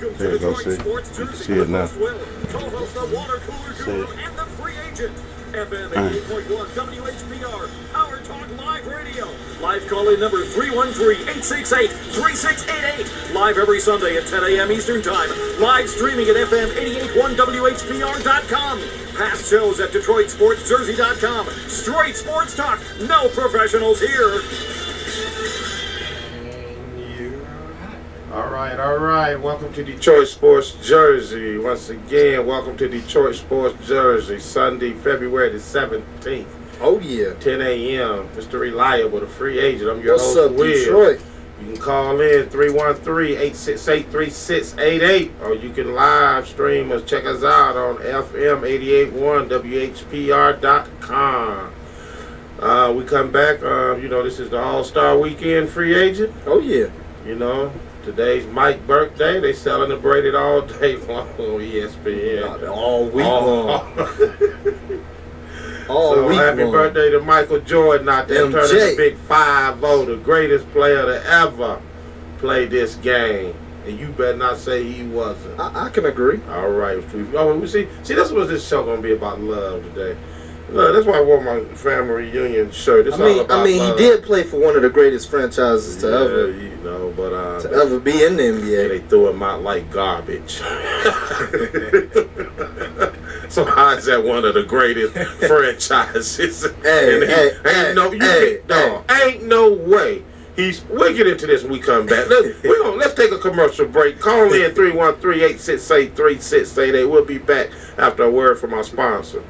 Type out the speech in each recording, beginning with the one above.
Welcome There you to go, Detroit see. Sports You can Jersey see it now. with Will, co-host the Water Cooler Guru and the Free Agent. FM 88.1 WHPR, Power Talk Live Radio. Live call-in number 313-868-3688. Live every Sunday at 10 a.m. Eastern Time. Live streaming at FM 88.1WHPR.com. Past shows at DetroitSportsJersey.com. Straight sports talk. No professionals here. All right. Welcome to Detroit Sports Jersey. Once again, welcome to Detroit Sports Jersey. Sunday, February the 17th. Oh, yeah. 10 a.m. Mr. Reliable, the free agent. I'm your What's host, up, Will. Detroit? You can call in 313-868-3688, or you can live stream us. Check us out on FM 88.1 WHPR.com. We come back. This is the All-Star Weekend free agent. Oh, yeah. Today's Mike's birthday. They celebrated all day long on ESPN. All week long. So happy birthday to Michael Jordan out there, turning the big 5-0, the greatest player to ever play this game. And you better not say he wasn't. I can agree. All right. See, that's what this show gonna be about, love today. Look, that's why I wore my family reunion shirt. It's all about he did play for one of the greatest franchises to ever be in the NBA. They threw him out like garbage. So how is that one of the greatest franchises? Ain't no way. We'll get into this when we come back. Let's take a commercial break. Call in 313-868-3688. We'll be back after a word from our sponsor.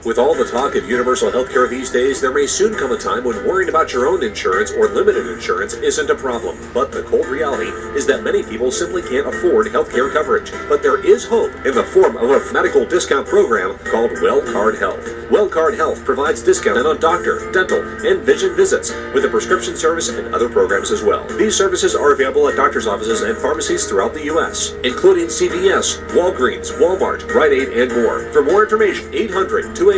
With all the talk of universal health care these days, there may soon come a time when worrying about your own insurance or limited insurance isn't a problem. But the cold reality is that many people simply can't afford health care coverage. But there is hope in the form of a medical discount program called WellCard Health. WellCard Health provides discounts on doctor, dental, and vision visits with a prescription service and other programs as well. These services are available at doctor's offices and pharmacies throughout the U.S., including CVS, Walgreens, Walmart, Rite Aid, and more. For more information, 800-285-5941.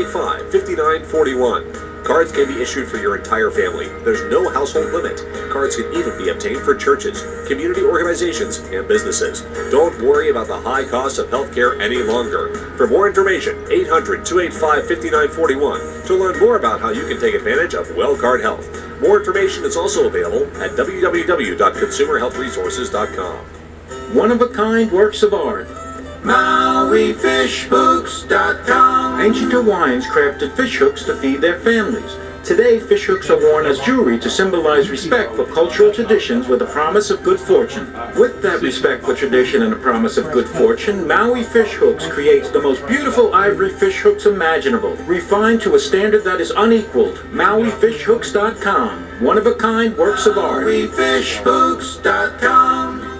Cards can be issued for your entire family. There's no household limit. Cards can even be obtained for churches, community organizations, and businesses. Don't worry about the high cost of healthcare any longer. For more information, 800-285-5941 to learn more about how you can take advantage of WellCard Health. More information is also available at www.consumerhealthresources.com. One-of-a-kind works of art. MauiFishHooks.com. Ancient Hawaiians crafted fish hooks to feed their families. Today, fish hooks are worn as jewelry to symbolize respect for cultural traditions with a promise of good fortune. With that respect for tradition and a promise of good fortune, Maui Fish Hooks creates the most beautiful ivory fish hooks imaginable, refined to a standard that is unequaled. MauiFishHooks.com. One-of-a-kind works of art. MauiFishHooks.com.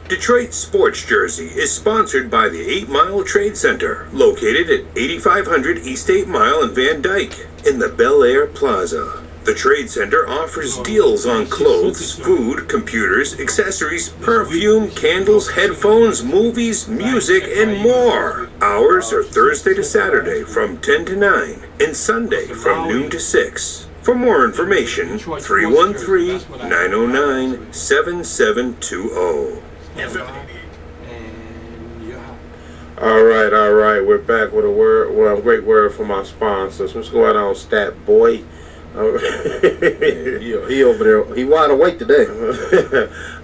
Detroit Sports Jersey is sponsored by the 8 Mile Trade Center, located at 8500 East 8 Mile in Van Dyke, in the Bel Air Plaza. The Trade Center offers deals on clothes, food, computers, accessories, perfume, candles, headphones, movies, music, and more. Hours are Thursday to Saturday from 10 to 9, and Sunday from noon to 6. For more information, 313-909-7720. All right. We're back with a great word from our sponsors. What's going on, Stat Boy? He over there. He wide awake today.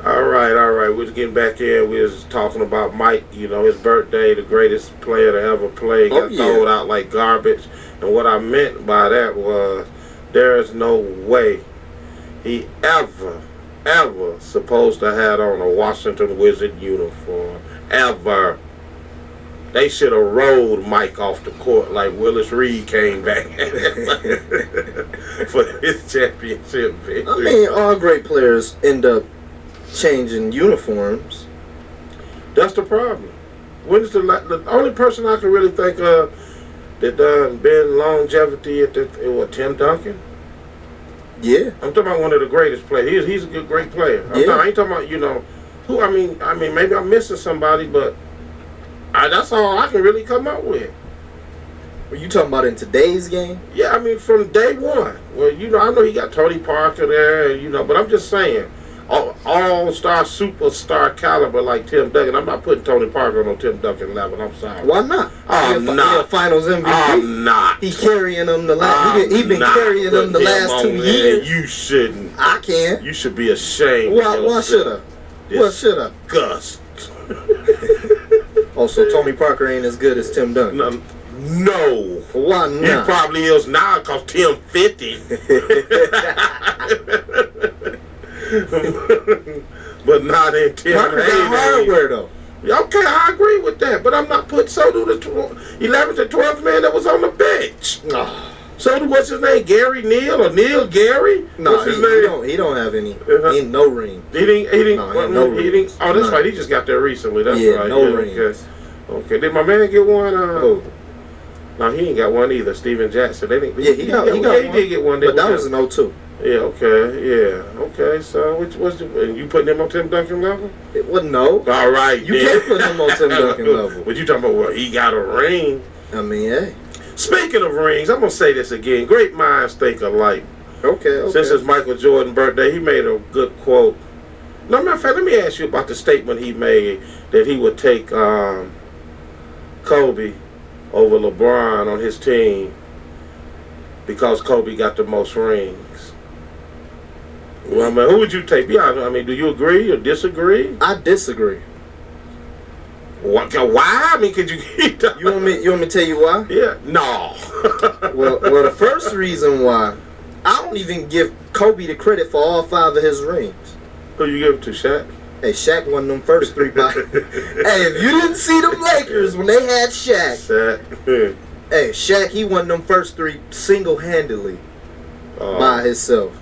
All right. We're just getting back in. We was talking about Mike. His birthday, the greatest player to ever play, got thrown out like garbage. And what I meant by that was there is no way he ever supposed to have on a Washington Wizard uniform. Ever. They should have rolled Mike off the court like Willis Reed came back for his championship victory. All great players end up changing uniforms. That's the problem. When's the only person I can really think of that done been longevity at Tim Duncan? Yeah, I'm talking about one of the greatest players. He's a great player. I ain't talking about who. I mean, maybe I'm missing somebody, but that's all I can really come up with. Were you talking about in today's game? Yeah, from day one. Well, I know you got Tony Parker there, but I'm just saying. all-star, superstar caliber like Tim Duncan. I'm not putting Tony Parker on no Tim Duncan level. I'm sorry. Why not? I'm He a not. Finals MVP. I'm not. He carrying them the last. He been carrying them the last 2 years. You shouldn't. I can. You should be ashamed. Why should I? What should I? Disgust. Oh, so Tony Parker ain't as good as Tim Duncan? No. Why He not? probably is now because Tim 50. But not in Tim. Parker got hardware though. Okay, I agree with that, but I'm not putting so do the 11th and 12th man that was on the bench. So do what's his name, Gary Neal or Neil Gary? No, what's his name? He don't have any. He ain't no ring. He didn't. No rings. Oh, that's None. right. He just got there recently. That's Yeah, right. no rings. Okay. Did my man get one? Oh. No, he ain't got one either. Steven Jackson. They didn't. Yeah, he got He one. did get one. But that was an 02. Yeah. Okay. Yeah. Okay. So which was you putting him on Tim Duncan level? It wasn't no. All right. You can't put him on Tim Duncan level. But you talking about what? He got a ring. I mean, hey. Speaking of rings, I'm gonna say this again. Great minds think alike. Okay. Since it's Michael Jordan's birthday, he made a good quote. No, matter of fact, let me ask you about the statement he made that he would take Kobe over LeBron on his team because Kobe got the most rings. Well, I mean, who would you take? Yeah, I mean, do you agree or disagree? I disagree. Why? I mean, could you? You want me to tell you why? Yeah. No. Well, the first reason why, I don't even give Kobe the credit for all 5 of his rings. Who you give it to, Shaq? Hey, Shaq won them first 3 by. Hey, if you didn't see them Lakers when they had Shaq, hey, Shaq, he won them first 3 single-handedly by himself.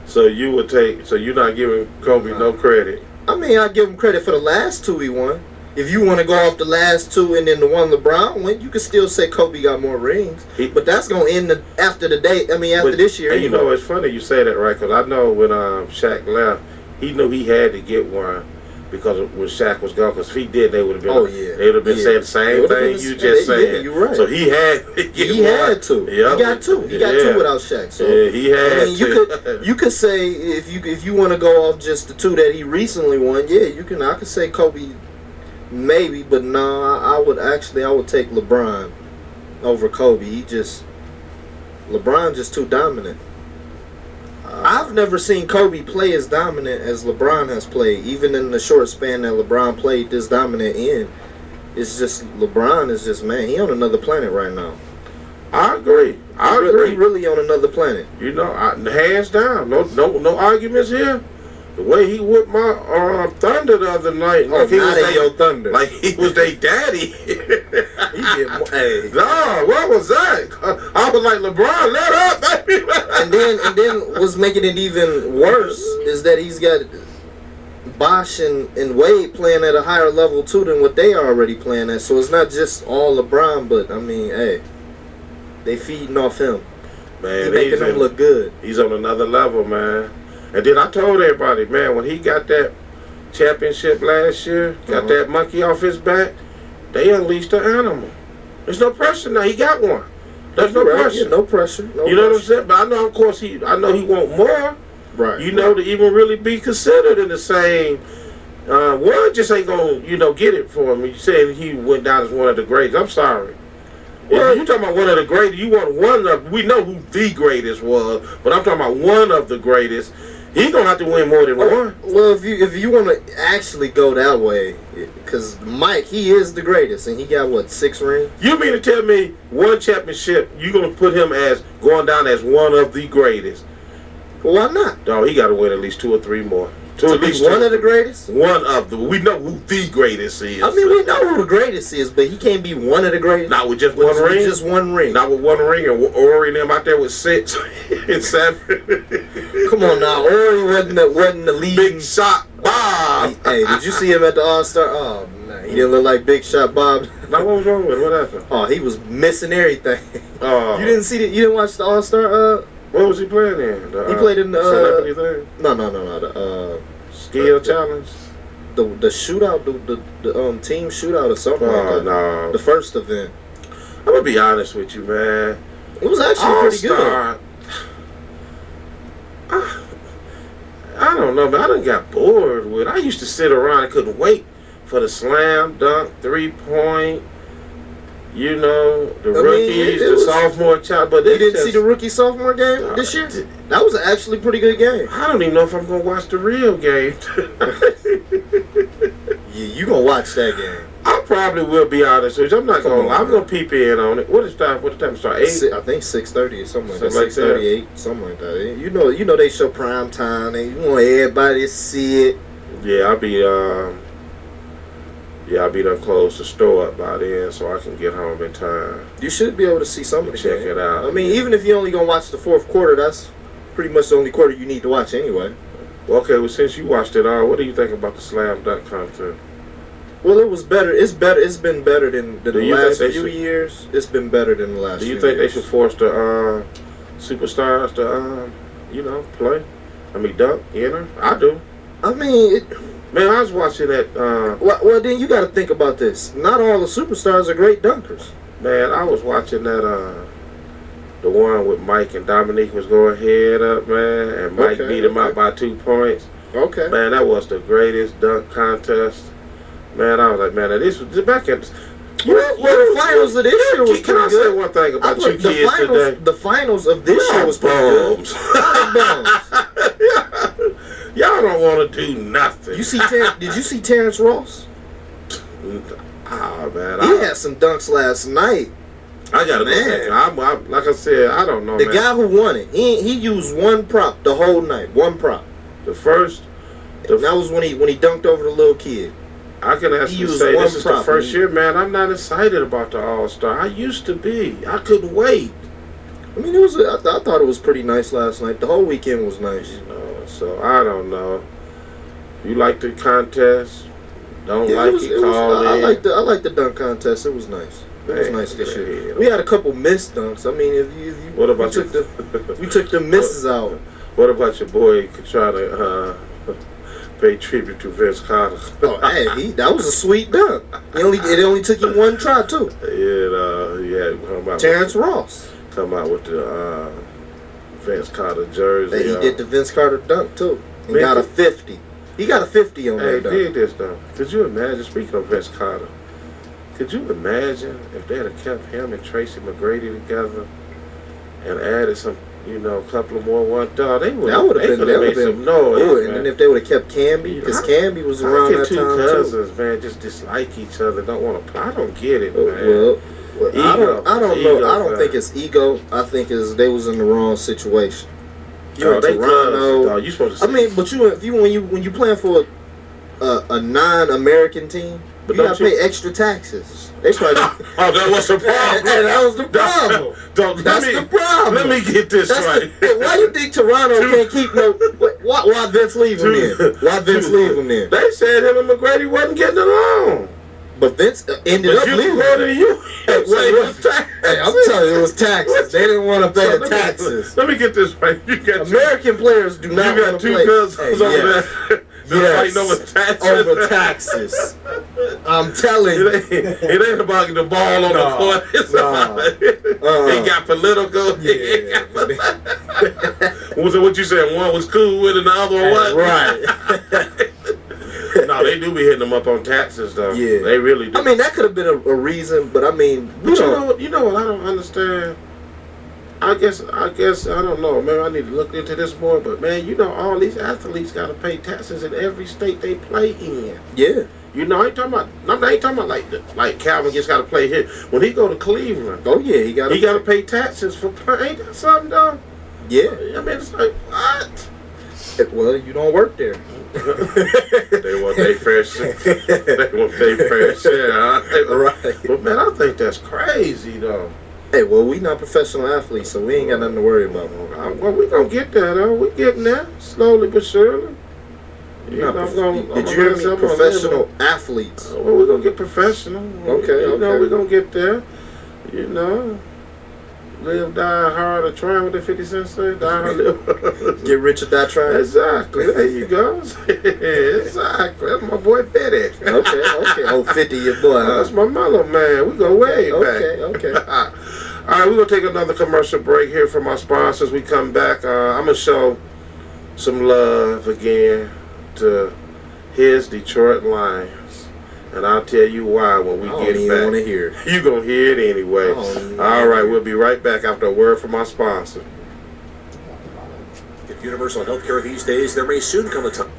So you would take? So you're not giving Kobe no credit? I mean, I give him credit for the last 2 he won. If you want to go off the last 2 and then the one LeBron went, you could still say Kobe got more rings. But that's gonna end after the day. I mean, after this year. And you know, it's funny you say that, right? Because I know when Shaq left, he knew he had to get one because when Shaq was gone. Because if he did, they would have been. Oh yeah. They would have been saying the same thing you just said. Yeah, you're right. So he had to get He had to. Yep. He got 2. He got 2 without Shaq. So yeah, he had I mean, you could say if you want to go off just the 2 that he recently won, yeah, you can. I could say Kobe. Maybe, but no, I would take LeBron over Kobe. LeBron just too dominant. I've never seen Kobe play as dominant as LeBron has played, even in the short span that LeBron played this dominant in. It's just LeBron is just, man, he on another planet right now. I agree. I agree. He really on another planet. You know, hands down, no arguments here. The way he whipped my Thunder the other night, like he was your Thunder, like he was their daddy. He did more. Hey. No, what was that? I was like, LeBron, let up, baby. and then what's making it even worse is that he's got Bosh and Wade playing at a higher level too than what they are already playing at. So it's not just all LeBron, but I mean, hey, they feeding off him. Man, he making him look good. He's on another level, man. And then I told everybody, man, when he got that championship last year, got that monkey off his back, they unleashed the animal. There's no pressure now. He got one. There's no pressure. Yeah, no pressure. You know what I'm saying? But I know, of course, I know he want more. Right. You know, to even really be considered in the same. One just ain't gonna, get it for him. You saying he went down as one of the greatest. I'm sorry. Well, if you talking about one of the greatest, you want one of. We know who the greatest was, but I'm talking about one of the greatest. He gonna have to win more than one. Well, if you want to actually go that way, because Mike, he is the greatest, and he got what, 6 rings? You mean to tell me one championship you gonna put him as going down as one of the greatest? Well, why not? No, he got to win at least 2 or 3 more. To be one of the greatest? One of the. We know who the greatest is. I mean, we know who the greatest is, but he can't be one of the greatest. Not with just one ring? Just one ring. Not with one ring, and Ori and them out there with 6 and 7. Come on now, Ori wasn't the lead. Big Shot Bob. Hey, did you see him at the All-Star? Oh, man, he didn't look like Big Shot Bob. Now, what was wrong with it? What happened? Oh, he was missing everything. Oh. You didn't watch the All-Star? What was he playing in? He played in the celebrity thing? No. The skill challenge. The shootout, the team shootout or something like that. No. The first event. I'm gonna be honest with you, man. It was actually pretty good. I don't don't know, man. I done got bored with it. I used to sit around and couldn't wait for the slam dunk, 3-point, you know, the rookies, the sophomore child. But you didn't see the rookie sophomore game this year? That was actually a pretty good game. I don't even know if I'm gonna watch the real game. Yeah, you gonna watch that game? I probably will, be honest with you. I'm not gonna lie. I'm gonna peep in on it. What the time start? 8? I think 6:30 or something like that. Something like 6:38, something like that. You know they show prime time. And you want everybody to see it. Yeah, I'll be done close the store up by then, so I can get home in time. You should be able to see some of the Check game. it out. I mean, even if you only gonna watch the fourth quarter, that's pretty much the only quarter you need to watch anyway. Well, okay, well, since you watched it all, what do you think about the slam dunk contest? Well, it was better. It's better. It's been better than the last few years. It's been better than the last. Do you few think years. they should force the superstars to play? I mean, dunk, enter? I do. I mean, man, I was watching that. Well, then you got to think about this. Not all the superstars are great dunkers. Man, I was watching that. The one with Mike and Dominique was going head up, man, and Mike beat him out by 2 points. Okay. Man, that was the greatest dunk contest. Man, I was like, man, this was back at. The finals of this year was pretty good. Can I say one thing about you kids today? The finals of this year was pretty good. Y'all don't want to do nothing. Did you see Terrence Ross? Oh, man. He had some dunks last night. I gotta go back. Like I said, I don't know. The guy who won it, he used one prop the whole night. One prop. That was when he dunked over the little kid. I can actually say this is the first year, man. I'm not excited about the All-Star. I used to be. I couldn't wait. I mean, I thought it was pretty nice last night. The whole weekend was nice. So I don't know. You like the contest? Don't like it? Call it. I like the dunk contest. It was nice. It was nice this year. We had a couple missed dunks. I mean, if you what about we took the misses out. What about your boy trying to pay tribute to Vince Carter? Oh, hey, that was a sweet dunk. It only took him one try too. Yeah, Terrence Ross come out with the Vince Carter jersey. He did the Vince Carter dunk too. He got a 50. He got a 50 on that dunk. Hey, did this though. Could you imagine? Speaking of Vince Carter. Could you imagine if they had kept him and Tracy McGrady together and added some, couple of more one dog? They would have made some noise. And then if they would have kept Camby, because Camby was around that time two cousins, man, just dislike each other, don't want to play. I don't get it, man. Well, I don't know. I don't think it's ego. I think it's they was in the wrong situation. They Toronto. You supposed to. I mean, but when you playing for a non-American team. But you gotta pay extra taxes. They probably. That was the problem. That was the problem. That's the problem. Let me get this right. Why you think Toronto can't keep no? Why Vince leave him there? Why Vince leave him there? They said him and McGrady wasn't getting along. But Vince ended up leaving. Hey, I'm telling you, it was taxes. They didn't want to pay the taxes. Let me get this right. American players do not want to play. You got two cousins over there. Yes, over taxes. I'm telling you. It ain't about the ball on the court. It's he got political. Yeah. So what you saying? One was cool with and the other one what? Right. No, they do be hitting them up on taxes, though. Yeah. They really do. I mean, that could have been a reason, but I mean... But you know what I don't understand? I guess I don't know, man. I need to look into this more, but man, all these athletes got to pay taxes in every state they play in. Yeah. I ain't talking about like Calvin just got to play here. When he go to Cleveland, oh yeah, he got to pay taxes for playing. Ain't that something though? Yeah. I mean, it's like what? Well, you don't work there. They want their fair share. Huh? Right. But man, I think that's crazy though. Hey, well, we not professional athletes, so we ain't got nothing to worry about. Well, we gonna get there though. We getting there slowly but surely. Did you hear me? Professional athletes. Well, we're gonna get professional. Okay. We're gonna get there. Live, die hard, or try what the 50 Cent say. Die hard, live. Get rich or die trying. Exactly. There you go. Exactly. That's my boy 50. Okay. Oh, 50, your boy. Huh? That's my mellow man. We go way back. Okay. All right, we're going to take another commercial break here from our sponsors. We come back. I'm going to show some love again to his Detroit Lions. And I'll tell you why when we get even back. Want to hear it. You're going to hear it anyway. All right, we'll be right back after a word from our sponsor. With universal health care these days, there may soon come a time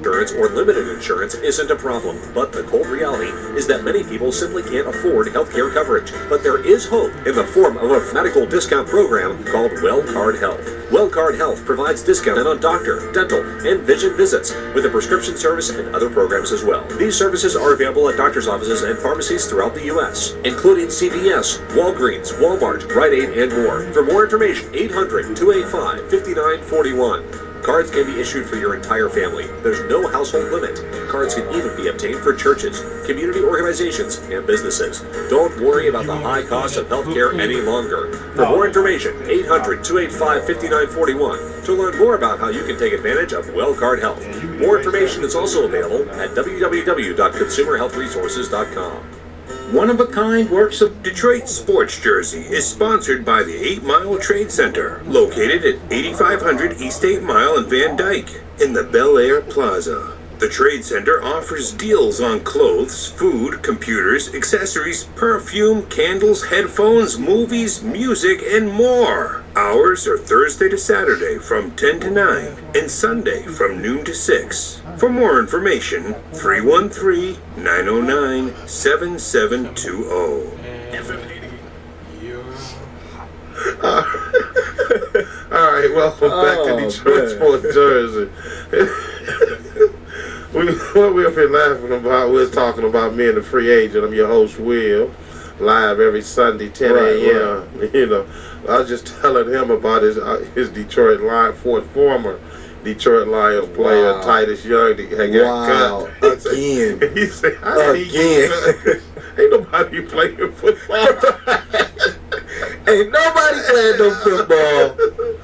insurance or limited insurance isn't a problem, but the cold reality is that many people simply can't afford health care coverage. But there is hope in the form of a medical discount program called WellCard Health. WellCard Health provides discount on doctor, dental, and vision visits with a prescription service and other programs as well. These services are available at doctor's offices and pharmacies throughout the U.S., including CVS, Walgreens, Walmart, Rite Aid, and more. For more information, 800-285-5941. Cards can be issued for your entire family. There's no household limit. Cards can even be obtained for churches, community organizations, and businesses. Don't worry about the high cost of healthcare any longer. For more information, 800-285-5941 to learn more about how you can take advantage of WellCard Health. More information is also available at www.consumerhealthresources.com. One-of-a-kind works of Detroit Sports Jersey is sponsored by the 8 Mile Trade Center, located at 8500 East 8 Mile in Van Dyke, in the Bel Air Plaza. The Trade Center offers deals on clothes, food, computers, accessories, perfume, candles, headphones, movies, music, and more. Hours are Thursday to Saturday from 10 to 9 and Sunday from noon to 6. For more information, 313-909-7720. All right, welcome back to Detroit Sports Jersey. What we've been laughing about, we're talking about me and the free agent. I'm your host, Will, live every Sunday, 10 a.m. Right. You know, I was just telling him about his Detroit Lions, former Detroit Lions player, Titus Young, that had got cut. Again. He said, again. Ain't nobody playing football. Ain't nobody playing no football.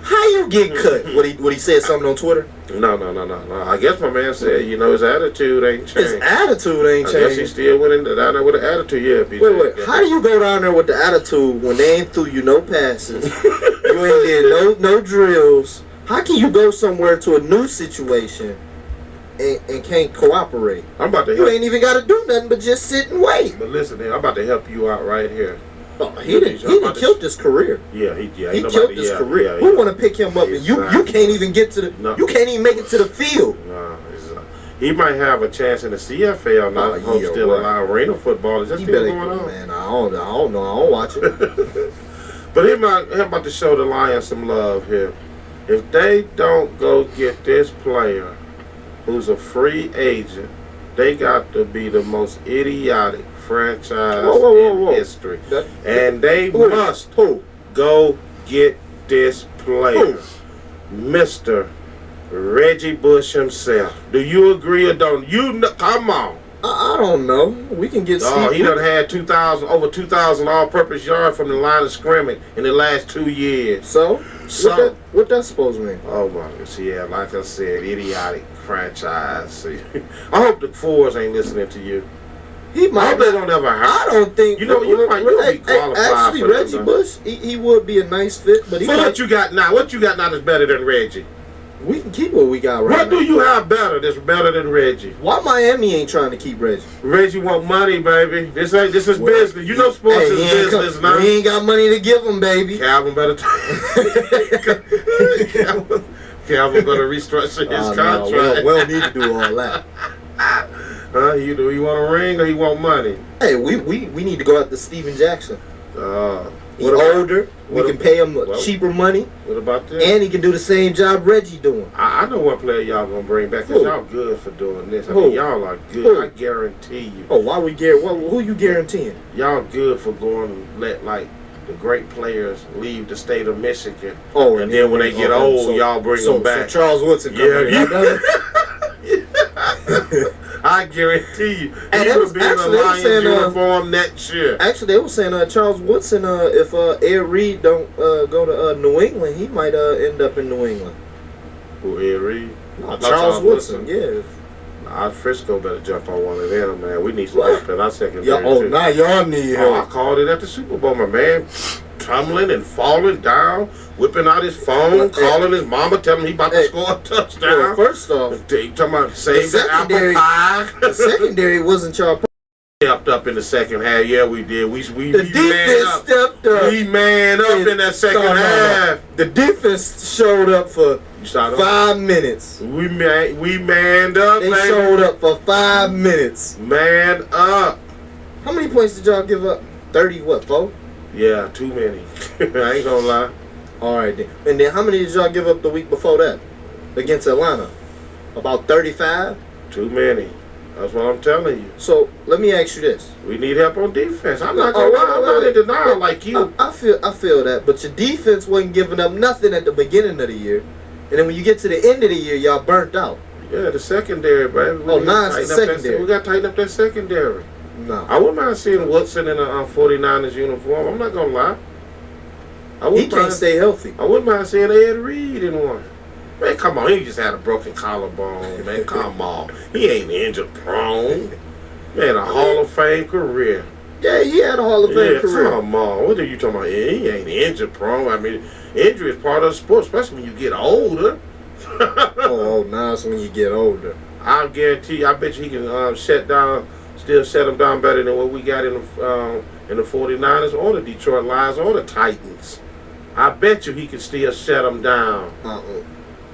How you get cut? What he said something on Twitter? No. I guess my man said, you know, his attitude ain't changed. His attitude ain't changed. I guess he still went down there with an attitude. Yeah, Wait. How do you go down there with the attitude when they ain't threw you no passes? You ain't did no drills. How can you go somewhere to a new situation and can't cooperate? I'm about to You ain't even got to do nothing but just sit and wait. But listen, man, I'm about to help you out right here. Oh, he didn't kill his career. Yeah, he killed his career. Yeah, Who want to pick him up? And you can't even get to the. No. You can't even make it to the field. No, he might have a chance in the CFL now. Still allow arena football. Is that still going on? Man, I don't know. I don't watch it. But he about to show the Lions some love here. If they don't go get this player, who's a free agent, they got to be the most idiotic franchise in history. And they must go get this player. Mr. Reggie Bush himself. Do you agree or don't? You know, come on. I don't know. We can get he done had over 2,000 all-purpose yards from the line of scrimmage in the last 2 years. So what that's supposed to mean? Oh my goodness, yeah, like I said, idiotic franchise. I hope the Fours ain't listening to you. He might. I hope they don't ever hurt. I don't think. You might be qualified. Actually, for Reggie Bush, he would be a nice fit, but what you got now? What you got now that's better than Reggie? We can keep what we got right now. What do you have better that's better than Reggie? Why Miami ain't trying to keep Reggie? Reggie want money, baby. This is business. You know sports is business now. We ain't got money to give him, baby. Calvin better Calvin better restructure his contract. No, we don't need to do all that. Do he want a ring or he want money? Hey, we need to go after Steven Jackson. He's older. We can pay him cheaper money. What about that? And he can do the same job Reggie doing. I know what player y'all gonna bring back because y'all good for doing this. I mean, y'all are good. I guarantee you. Oh, why we who you guaranteeing? Y'all good for going and let the great players leave the state of Michigan. Oh, and then when they get old, y'all bring them back. So Charles Woodson coming in. I guarantee you, he will be in the Lions uniform next year. Actually, they were saying Charles Woodson, if Ed Reed don't go to New England, he might end up in New England. Who, Ed Reed? Charles Woodson, yeah. Frisco better jump on one of them, man. We need some help in our secondary. Now y'all need help. I called it at the Super Bowl, my man. tumbling and falling down, whipping out his phone, calling his mama, telling him he about to score a touchdown. Well, first off, you talking about save the apple pie. The secondary wasn't y'all. Stepped up in the second half. Yeah, we did. We The defense stepped up. We man up in that second half. The defense showed up for 5 minutes. We manned up. They baby. showed up for 5 minutes. Man up. How many points did y'all give up? 30 what, 4? Yeah, too many. I ain't gonna lie. All right then. And then how many did y'all give up the week before that against Atlanta? About 35? Too many. That's what I'm telling you. So let me ask you this. We need help on defense. I'm not gonna lie. I'm not in denial like you. I feel that, but your defense wasn't giving up nothing at the beginning of the year, and then when you get to the end of the year, y'all burnt out. Yeah, the secondary, baby. Now it's the secondary. We got to tighten up that secondary. No. I wouldn't mind seeing Woodson in a 49ers uniform. I'm not gonna lie. He can't stay healthy. I wouldn't mind seeing Ed Reed in one. Man, come on. He just had a broken collarbone, man. Come on. He ain't injured prone. Man, a Hall of Fame career. Yeah, he had a Hall of Fame career. Come on. What are you talking about? He ain't injured prone. I mean, injury is part of the sport, especially when you get older. Now it's when you get older. I guarantee you, I bet you he can shut him down better than what we got in the 49ers or the Detroit Lions or the Titans. I bet you he can still shut them down.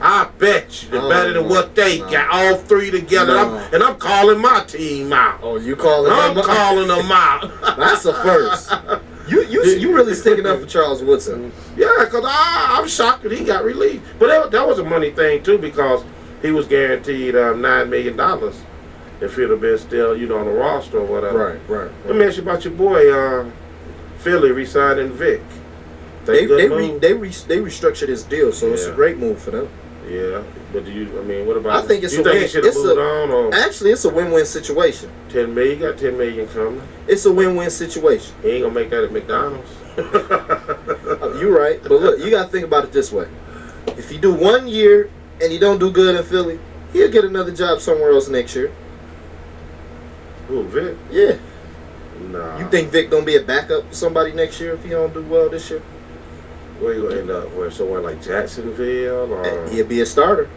I bet you better than what they got, all three together. And I'm calling my team out. Oh, you calling them out? I'm calling them out. That's a first. You really sticking up for Charles Woodson? Yeah, because I'm shocked that he got released. But that was a money thing, too, because he was guaranteed $9 million if he'd have been still, on the roster or whatever. Right. Let me ask you about your boy, Philly re-signing Vic. They restructured his deal, so it's a great move for them. Yeah, but what about? I think it's you think he should have moved on? Or actually, it's a win-win situation. 10 million, you got 10 million coming. It's a win-win situation. He ain't gonna make that at McDonald's. You're right, but look, you gotta think about it this way: if you do 1 year and you don't do good in Philly, he'll get another job somewhere else next year. Who, Vic? Yeah. Nah. You think Vic gonna be a backup for somebody next year if he don't do well this year? Where you gonna end up? Where somewhere like Jacksonville? Or he'll be a starter.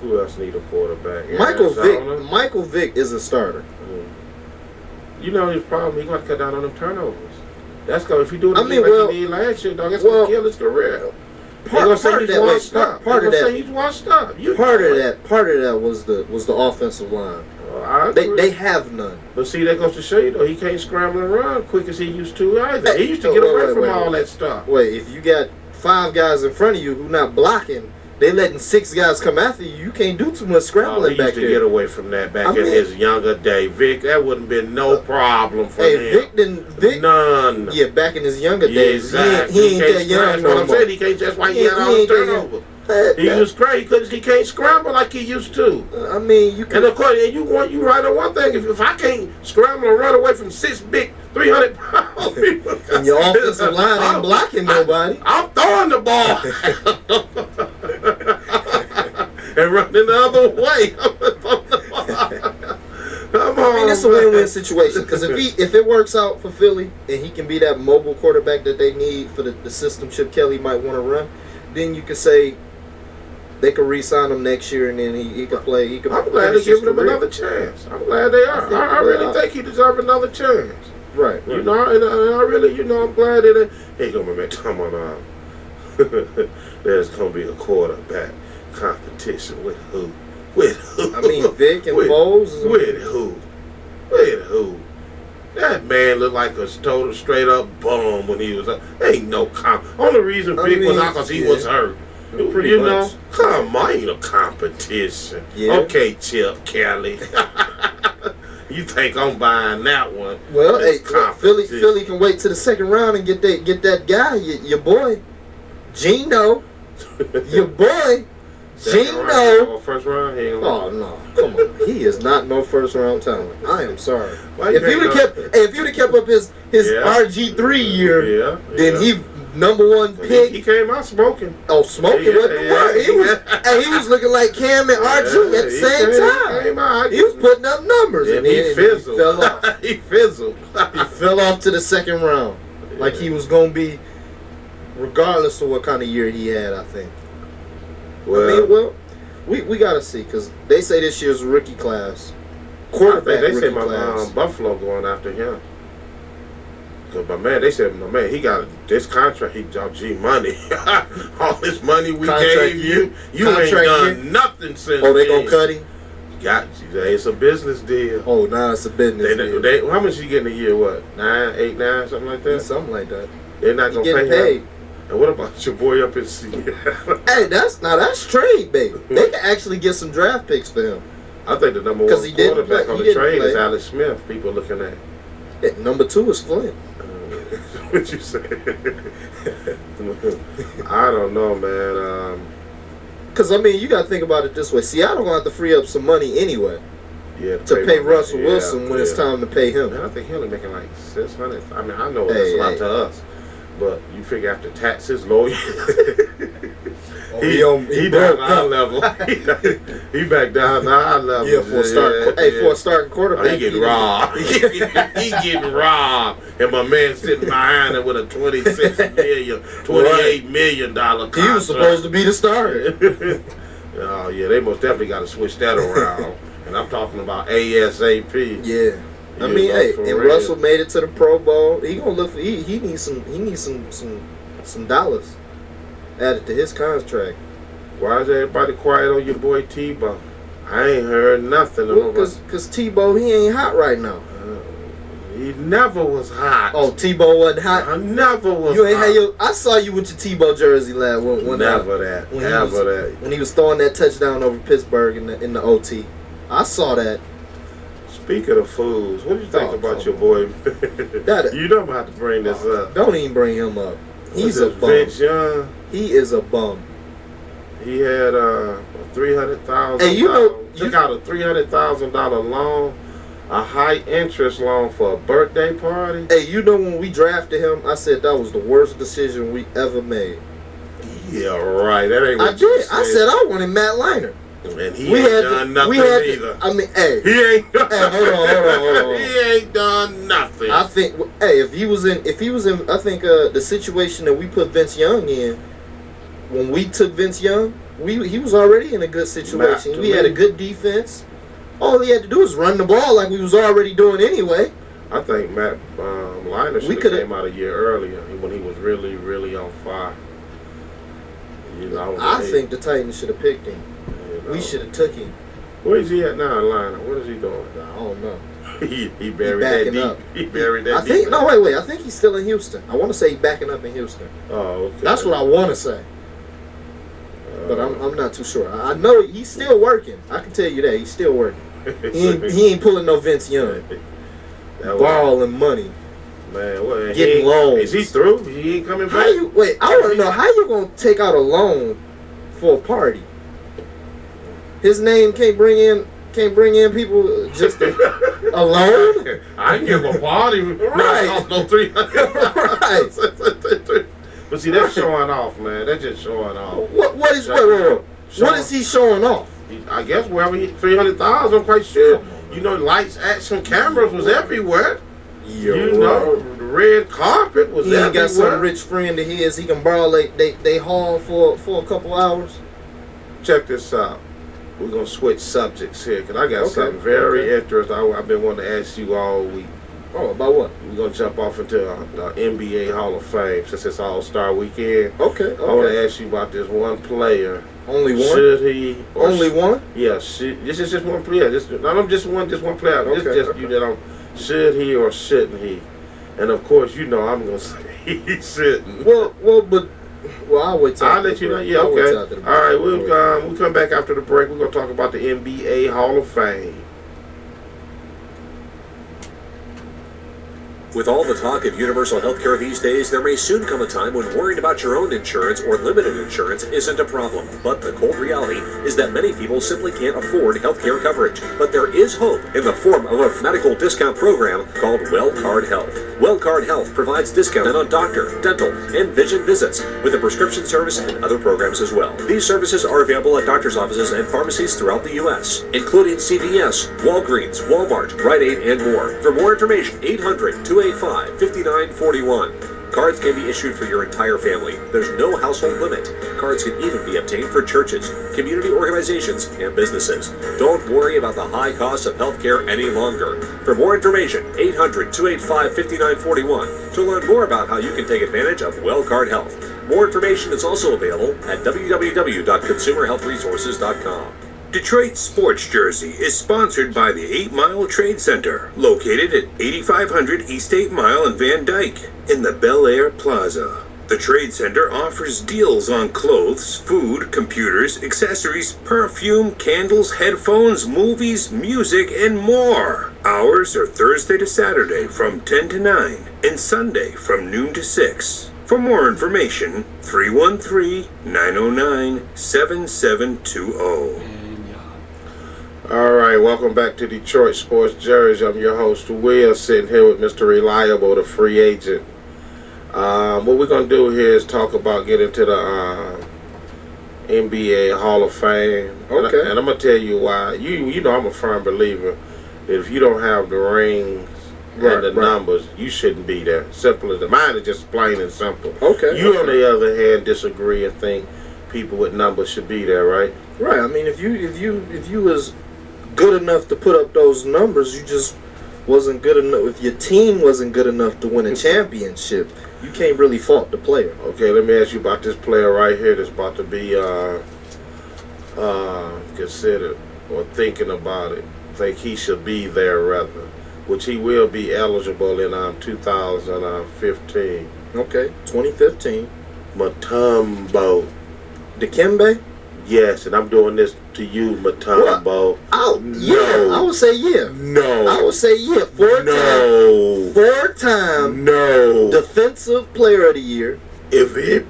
Who else need a quarterback? Michael Vick is a starter. You know his problem. He gonna cut down on them turnovers. That's gonna if he do it he did last year, dog. That's gonna kill his career. Part of that he's washed up. Part of that was the offensive line. They have none. But see, that goes to show you though, he can't scramble and run quick as he used to either. He used to get away from all that stuff. Wait, if you got 5 guys in front of you who not blocking, they letting 6 guys come after you. You can't do too much scrambling back there. He used to get away from that back in his younger day. Vic, that wouldn't been no problem for him. Vic, none. Yeah, back in his younger days, exactly. he ain't that young no more. I'm saying he can't. That's why he had all the turnover. He was crazy because he can't scramble like he used to. You can. And of course, you right on one thing. If I can't scramble and run away from 6 big 300-pound people, and your offensive line ain't blocking nobody, I'm throwing the ball and running the other way. Come on, it's a win-win situation because if it works out for Philly and he can be that mobile quarterback that they need for the system Chip Kelly might want to run, then you could say they could re-sign him next year and then he could play. I'm glad they're giving him another chance. I'm glad they are. I really think he deserves another chance. Right. And I really, I'm glad that he gonna be talking about there's gonna be a quarterback competition with who? With who? I mean, Vic and Foles. With who? With who? That man looked like a total straight up bum when he was up. Ain't no only reason Vic was out because he was hurt. Pretty much. Come on, ain't no competition. Yeah. Okay, Chip Kelly. You think I'm buying that one? Well, Philly can wait to the second round and get that guy, your boy, Geno, your boy, Geno. First round? Oh no, come on, he is not no first round talent. I am sorry. If you'd have kept up his RG3 year, then he #1 pick. He came out smoking. Oh, smoking wasn't the word. He was looking like Cam and RG at the same time. He was putting up numbers, and he fizzled. He fell off. He fizzled. He fell off to the second round. Like he was gonna be, regardless of what kind of year he had. I think. We gotta see, because they say this year's rookie class, quarterback they say rookie class. Buffalo going after him. Cause they said he got this contract. He got G money. All this money we gave you ain't done nothing since. Oh, they gonna cut him? Got you. It's a business deal. Oh, nah, it's a business deal. How much you getting a year? What, 8, 9, something like that? Something like that. They're not gonna pay him. And what about your boy up in Seattle? Hey, that's trade, baby. They can actually get some draft picks for him. I think the number one quarterback on the trade is Alex Smith. People looking at. Yeah, number 2 is Flynn. What you say? I don't know, man. Because, you got to think about it this way. Seattle going to have to free up some money anyway. Yeah, to pay Russell Wilson when it's time to pay him. Man, I think he'll be making like $600. I know that's a lot to us. But you figure after taxes, lawyers, he down our level. He back down our level. Yeah, for a starting quarterback, he getting robbed. He getting robbed, and my man sitting behind him with a $28 million contract. He was supposed to be the starter. Oh yeah, they most definitely got to switch that around. And I'm talking about ASAP. Yeah. And Russell made it to the Pro Bowl. He gonna look for he needs some dollars added to his contract. Why is everybody quiet on your boy Tebow? I ain't heard nothing. Because Tebow, he ain't hot right now. He never was hot. Oh, Tebow wasn't hot? I never was you ain't hot. Had I saw you with your Tebow jersey last when he was throwing that touchdown over Pittsburgh in the OT. I saw that. Speaking of fools, what do you think about your boy? You don't have to bring this up. Don't even bring him up. He's a bum. Vince Young. He is a bum. He had $300,000. Hey, took out a $300,000 loan, a high interest loan for a birthday party. Hey, when we drafted him, I said that was the worst decision we ever made. Yeah, right. That ain't what I did. I said I wanted Matt Leinart. And he ain't done nothing either. He ain't done hold on. He ain't done nothing. I think, if he was in, I think the situation that we put Vince Young in, when we took Vince Young, he was already in a good situation. We had a good defense. All he had to do was run the ball like we was already doing anyway. I think Matt Leinart should have came out a year earlier when he was really, really on fire. I think the Titans should have picked him. We should have took him. Where is he at now, Leinart? What is he doing? I don't know. he buried that deep. Up. He buried that deep. Wait. I think he's still in Houston. I want to say he's backing up in Houston. Oh, okay. That's what I want to say. But I'm not too sure. I know he's still working. I can tell you that. He's still working. He ain't pulling no Vince Young. Borrowing money. Man, getting loans. Is he through? He ain't coming back? I want to know, how you going to take out a loan for a party? His name can't bring in people just alone. I can give a party. Right. No 300. Right. But see, that's showing off, man. That's just showing off. What is he showing off? I guess wherever he 300,000. I'm quite sure. Lights, action, cameras was everywhere. The red carpet was everywhere. He ain't got some rich friend of his he can borrow they haul for a couple hours. Check this out. We're going to switch subjects here because I got something very interesting I've been wanting to ask you all week. Oh, about what? We're going to jump off into the NBA Hall of Fame since it's All-Star Weekend. Okay. I want to ask you about this one player. Only one? Should he? Only one? Yeah. This is just one player. Just one player. Okay. Should he or shouldn't he? And of course, I'm going to say he shouldn't. Well, I'll wait till I'll let you know. Yeah, okay. All right, we'll come back after the break. We're going to talk about the NBA Hall of Fame. With all the talk of universal health care these days, there may soon come a time when worrying about your own insurance or limited insurance isn't a problem. But the cold reality is that many people simply can't afford health care coverage. But there is hope in the form of a medical discount program called WellCard Health. WellCard Health provides discounts on doctor, dental, and vision visits with a prescription service and other programs as well. These services are available at doctor's offices and pharmacies throughout the U.S., including CVS, Walgreens, Walmart, Rite Aid, and more. For more information, 800-285-5941. Cards can be issued for your entire family. There's no household limit. Cards can even be obtained for churches, community organizations, and businesses. Don't worry about the high cost of healthcare any longer. For more information, 800-285-5941 to learn more about how you can take advantage of WellCard Health. More information is also available at www.consumerhealthresources.com. Detroit Sports Jersey is sponsored by the 8 Mile Trade Center, located at 8500 East 8 Mile in Van Dyke, in the Bel Air Plaza. The Trade Center offers deals on clothes, food, computers, accessories, perfume, candles, headphones, movies, music, and more. Hours are Thursday to Saturday from 10 to 9 and Sunday from noon to 6. For more information, 313-909-7720. All right, welcome back to Detroit Sports Jersey. I'm your host, Will, sitting here with Mr. Reliable, the free agent. What we're going to do here is talk about getting to the NBA Hall of Fame. Okay. And I'm going to tell you why. You know I'm a firm believer that if you don't have the rings and the numbers, you shouldn't be there. Simple as that. Mine is just plain and simple. Okay. You, on the other hand, disagree and think people with numbers should be there, right? Right. I mean, if you was good enough to put up those numbers, you just wasn't good enough. If your team wasn't good enough to win a championship, you can't really fault the player. Okay, let me ask you about this player right here that's about to be considered or thinking about it. Think he should be there rather, which he will be eligible in 2015. Okay, 2015. Mutombo. Dikembe? Yes, and I'm doing this to you, Mutombo. Yeah, I would say yeah. No. I would say yeah. Four-time No. Defensive Player of the Year. If it...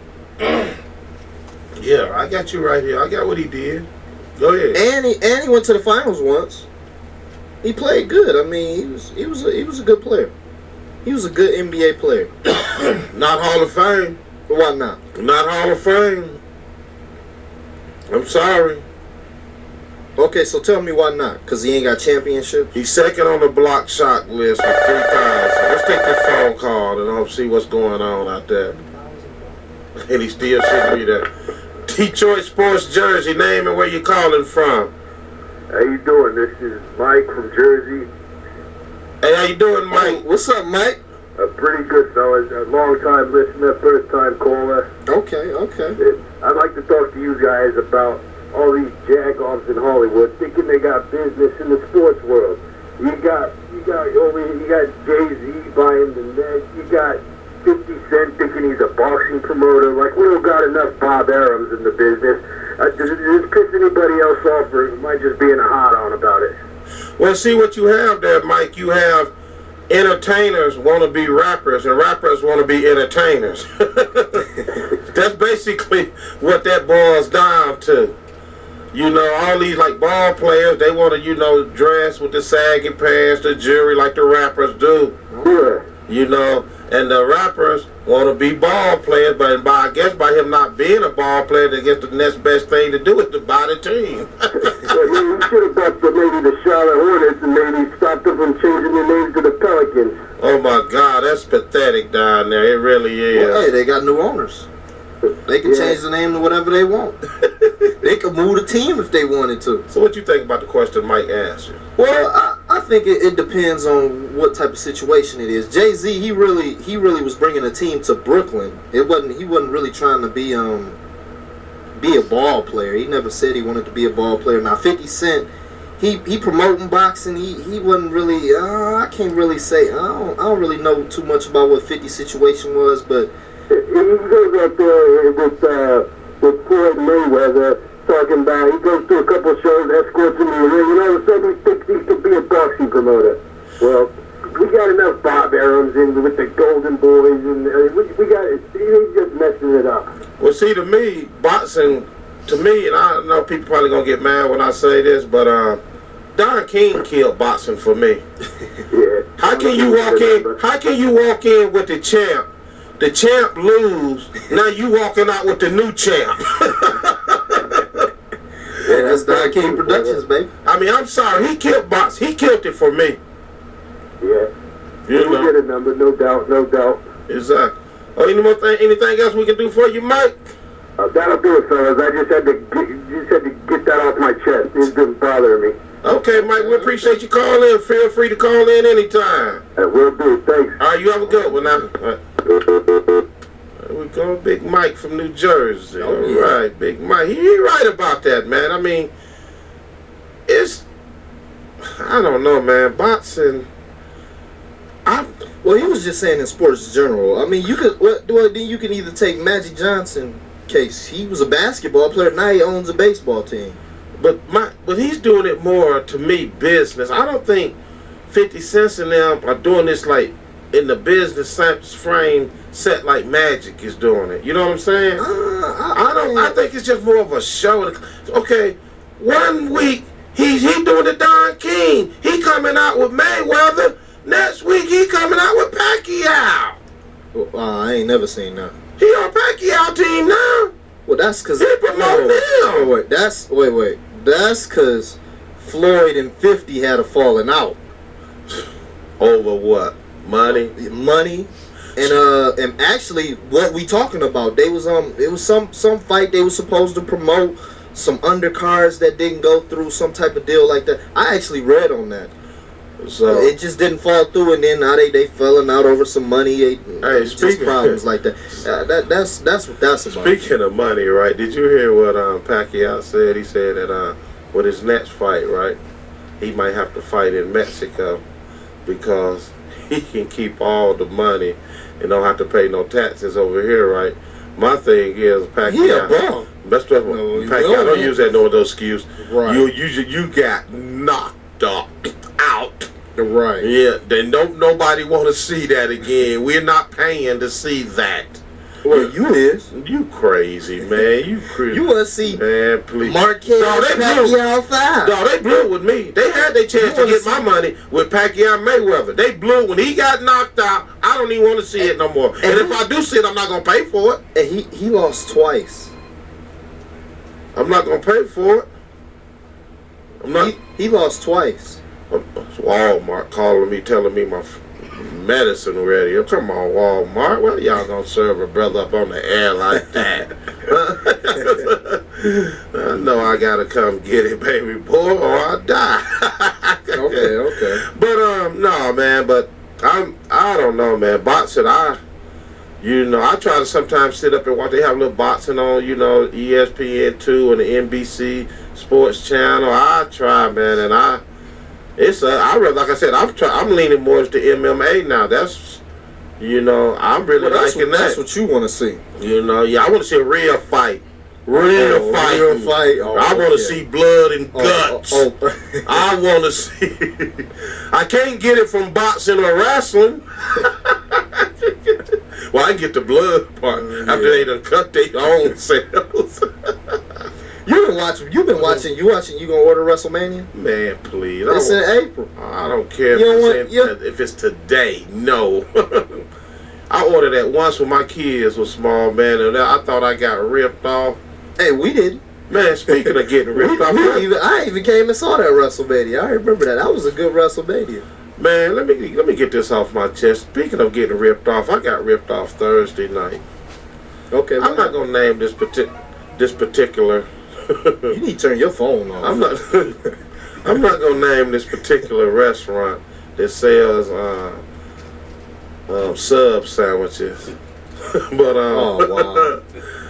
yeah, I got you right here. I got what he did. Go ahead. And he went to the finals once. He played good. I mean, he was a good player. He was a good NBA player. Not Hall of Fame. Why not? Not Hall of Fame. I'm sorry. Okay, so tell me why not? Because he ain't got championships? He's second on the block shot list with 3,000. Let's take this phone call and I'll see what's going on out there. And he still shouldn't be there. Detroit Sports Jersey, name and where you calling from. How you doing? This is Mike from Jersey. Hey, how you doing, Mike? Hey, what's up, Mike? Pretty good, fellas. A long-time listener, first-time caller. Okay. I'd like to talk to you guys about all these jagoffs in Hollywood thinking they got business in the sports world. You got Jay-Z buying the net. You got 50 Cent thinking he's a boxing promoter. Like, we don't got enough Bob Arams in the business. Does this piss anybody else off, or am I just being a hot-on about it? Well, see what you have there, Mike. You have entertainers want to be rappers, and rappers want to be entertainers. That's basically what that boils down to. You know, all these like ball players, they want to, dress with the saggy pants, the jewelry like the rappers do. Yeah. You know, and the rappers want to be ball players, but I guess by him not being a ball player, they get the next best thing to do is to buy the team. Well, he should have bought maybe the Charlotte Hornets and maybe stopped them from changing their names to the Pelicans. Oh my God, that's pathetic down there. It really is. Well, hey, they got new owners. They can change the name to whatever they want. They could move the team if they wanted to. So what you think about the question Mike asked you? Well, I think it depends on what type of situation it is. Jay-Z, he really was bringing a team to Brooklyn. He wasn't really trying to be a ball player. He never said he wanted to be a ball player. Now 50 Cent, he promoting boxing. He wasn't really. I can't really say. I don't really know too much about what 50's situation was, but. He goes up there with Floyd Mayweather, talking about, he goes to a couple of shows, escorts him in the ring, and all of a sudden he thinks he could be a boxing promoter. Well, we got enough Bob Arams in with the Golden Boys, and we got it. He's just messing it up. Well, see, to me, boxing, and I know people probably gonna get mad when I say this, but Don King killed boxing for me. Yeah. How can you walk in with the champ? The champ lose. Now you walking out with the new champ. Yeah, that's Don King Productions, baby. I mean, I'm sorry. He killed boxing. He killed it for me. Yeah. You We know. get a number, no doubt. Exactly. Oh, anything else we can do for you, Mike? That'll do it, fellas. I just had to get that off my chest. It's been bothering me. Okay, Mike, we appreciate you calling. Feel free to call in anytime. Will do. Thanks. All right, you have a good one now. There we go, Big Mike from New Jersey. All right, Big Mike. He right about that, man. I mean, I don't know, man. Boxing. Well, he was just saying in sports general. I mean, you can either take Magic Johnson case. He was a basketball player. Now he owns a baseball team. But he's doing it more, to me, business. I don't think 50 Cent and them are doing this like in the business frame set like Magic is doing it. You know what I'm saying? I think it's just more of a show. Okay, 1 week he's doing the Don King. He coming out with Mayweather. Next week he coming out with Pacquiao. I ain't never seen that. He on Pacquiao team now. Well, that's because he promote them. Wait. That's because Floyd and 50 had a falling out. Over what? Money. And actually, what we talking about? It was some fight they were supposed to promote, some undercards that didn't go through, some type of deal like that. I actually read on that. So it just didn't fall through, and then now they falling out over some money. Just problems like that. That's what that's about. Speaking of money, right? Did you hear what Pacquiao said? He said that with his next fight, right, he might have to fight in Mexico because he can keep all the money and don't have to pay no taxes over here, right? My thing is Pacquiao. Yeah, Best of Pacquiao. Don't use that no excuse. Right. You got knocked out. Right. Yeah. Then don't nobody want to see that again. We're not paying to see that. Well, you is. You crazy, man. You crazy. You want to see, man, please. Marquez Pacquiao 5. No, they blew it with me. They had their chance to get my money with Pacquiao Mayweather. They blew it when he got knocked out. I don't even want to see it no more. And if I do see it, I'm not going to pay for it. And he lost twice. I'm not going to pay for it. He lost twice. Walmart calling me, telling me my medicine ready. Come on, Walmart. Well, y'all gonna serve a brother up on the air like that? I know I gotta come get it, baby boy, or I die. Okay. But no, man. But I don't know, man. Boxing, I try to sometimes sit up and watch. They have a little boxing on, ESPN2 and the NBC Sports Channel. I try, man, and I like I said, I'm leaning more to MMA now. That's, I'm really liking that. That's what you want to see. I want to see a real fight. Real fight. Oh, I want to see blood and guts. I want to see. I can't get it from boxing or wrestling. Well, I can get the blood part after they done cut their own cells. You gonna order WrestleMania? Man, please. It's in April. I don't care if it's today. No. I ordered that once when my kids were small, man, and I thought I got ripped off. Hey, we didn't. Man, speaking of getting ripped off. I even came and saw that WrestleMania. I remember that. That was a good WrestleMania. Man, let me get this off my chest. Speaking of getting ripped off, I got ripped off Thursday night. Okay. I'm not gonna name this particular. You need to turn your phone off. I'm not gonna name this particular restaurant that sells sub sandwiches. But oh wow.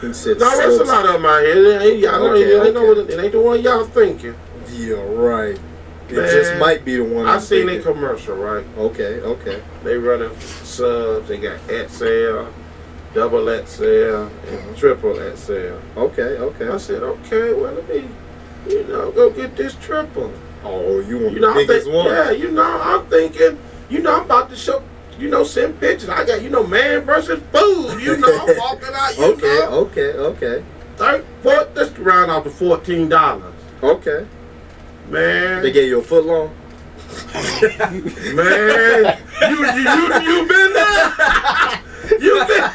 No, there's a lot of them out here. It ain't the one y'all thinking. Yeah, right. It just might be the one. I seen a commercial, right? Okay. They running subs. They got XL, double XL, and triple XL. Okay. I said, okay, well, let me, go get this triple. Oh, you want the biggest one? Yeah, I'm thinking, I'm about to show, send pictures. I got, man versus food. I'm walking out, Okay. Let's round out to $14. Okay. Man. They gave you a foot long? Man. You been there? You been?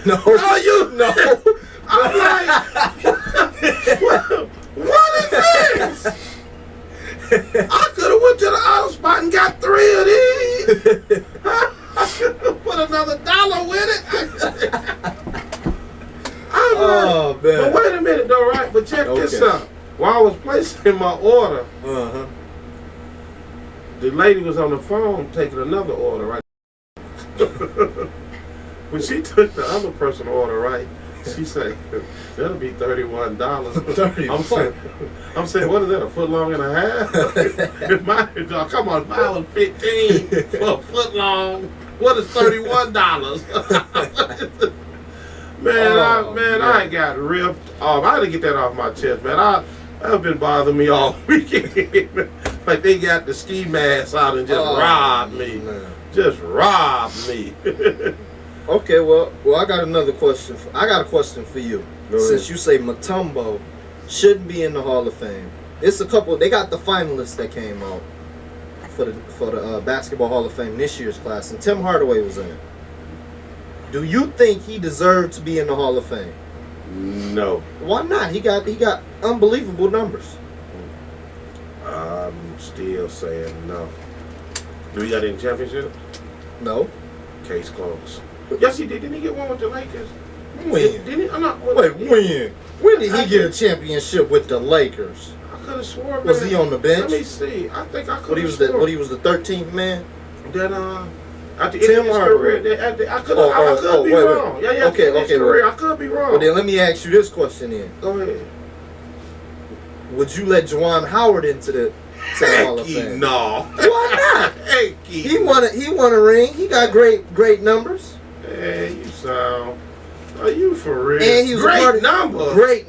No. No. I'm like, what is this? I could have went to the auto spot and got 3 of these. But put another dollar with it. Oh, man. But wait a minute, though, right? But check this out. While I was placing my order, the lady was on the phone taking another order, right? When she took the other person's order, right? She said, that'll be $31. I'm saying, what is that, a foot long and a half? Come on, mine was 15 for a foot long. What is $31? I got ripped off. I had to get that off my chest, man. That's been bothering me all weekend. Like they got the ski mask out and just robbed me. Man. Just robbed me. Okay, well, I got another question. I got a question for you. Since you say Mutombo shouldn't be in the Hall of Fame, it's a couple. They got the finalists that came out for the Basketball Hall of Fame this year's class, and Tim Hardaway was in it. Do you think he deserved to be in the Hall of Fame? No. Why not? He got unbelievable numbers. I'm still saying no. Do he got any championships? No. Case closed. Yes, he did. Didn't he get one with the Lakers? When? Didn't he? I'm not. Wait, when? When did he get a championship with the Lakers? I could have sworn. Was he on the bench? Let me see. I think I could. What he was the 13th man? Then at the end of his career, I could be wrong. Yeah. Okay. Career, I could be wrong. Well, then let me ask you this question then. Go ahead. Would you let Juwan Howard into the Hall of Fame? No. Why not? Hey, he won a ring. He got great numbers. Hey, you sound. Are you for real? And he was great numbers. Great.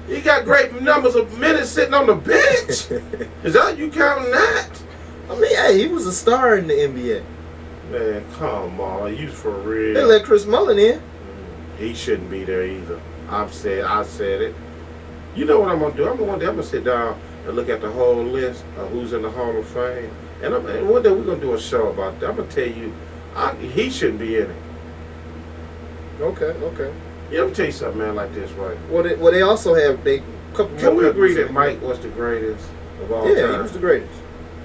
He got great numbers of minutes sitting on the bench. Is that you counting that? I mean, hey, he was a star in the NBA. Man, come on, are you for real? They let Chris Mullin in. He shouldn't be there either. I said it. You know what I'm gonna do? I'm gonna sit down and look at the whole list of who's in the Hall of Fame, and one day we're gonna do a show about that. I'm gonna tell you, he shouldn't be in it. Okay. Yeah, let me tell you something, man, like this, right? Well, they also have couple. Can we agree that Mike was the greatest of all time? Yeah, he was the greatest.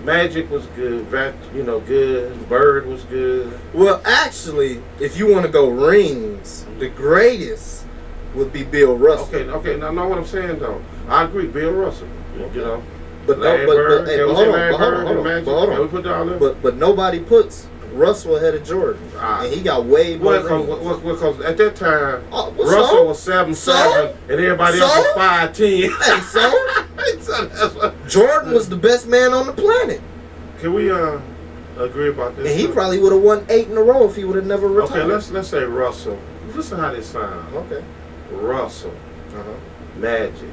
Magic was good. Good. Bird was good. Well, actually, if you want to go rings, the greatest would be Bill Russell. Okay. Now, know what I'm saying though. I agree, Bill Russell. You know. But nobody puts Russell ahead of Jordan, and he got way more. Because at that time, Russell was 7'7", and everybody else was 5'10". Hey, so Jordan was the best man on the planet. Can we agree about this? And he probably would have won 8 in a row if he would have never retired. Okay, let's say Russell. Listen how this sounds. Okay. Russell, Magic,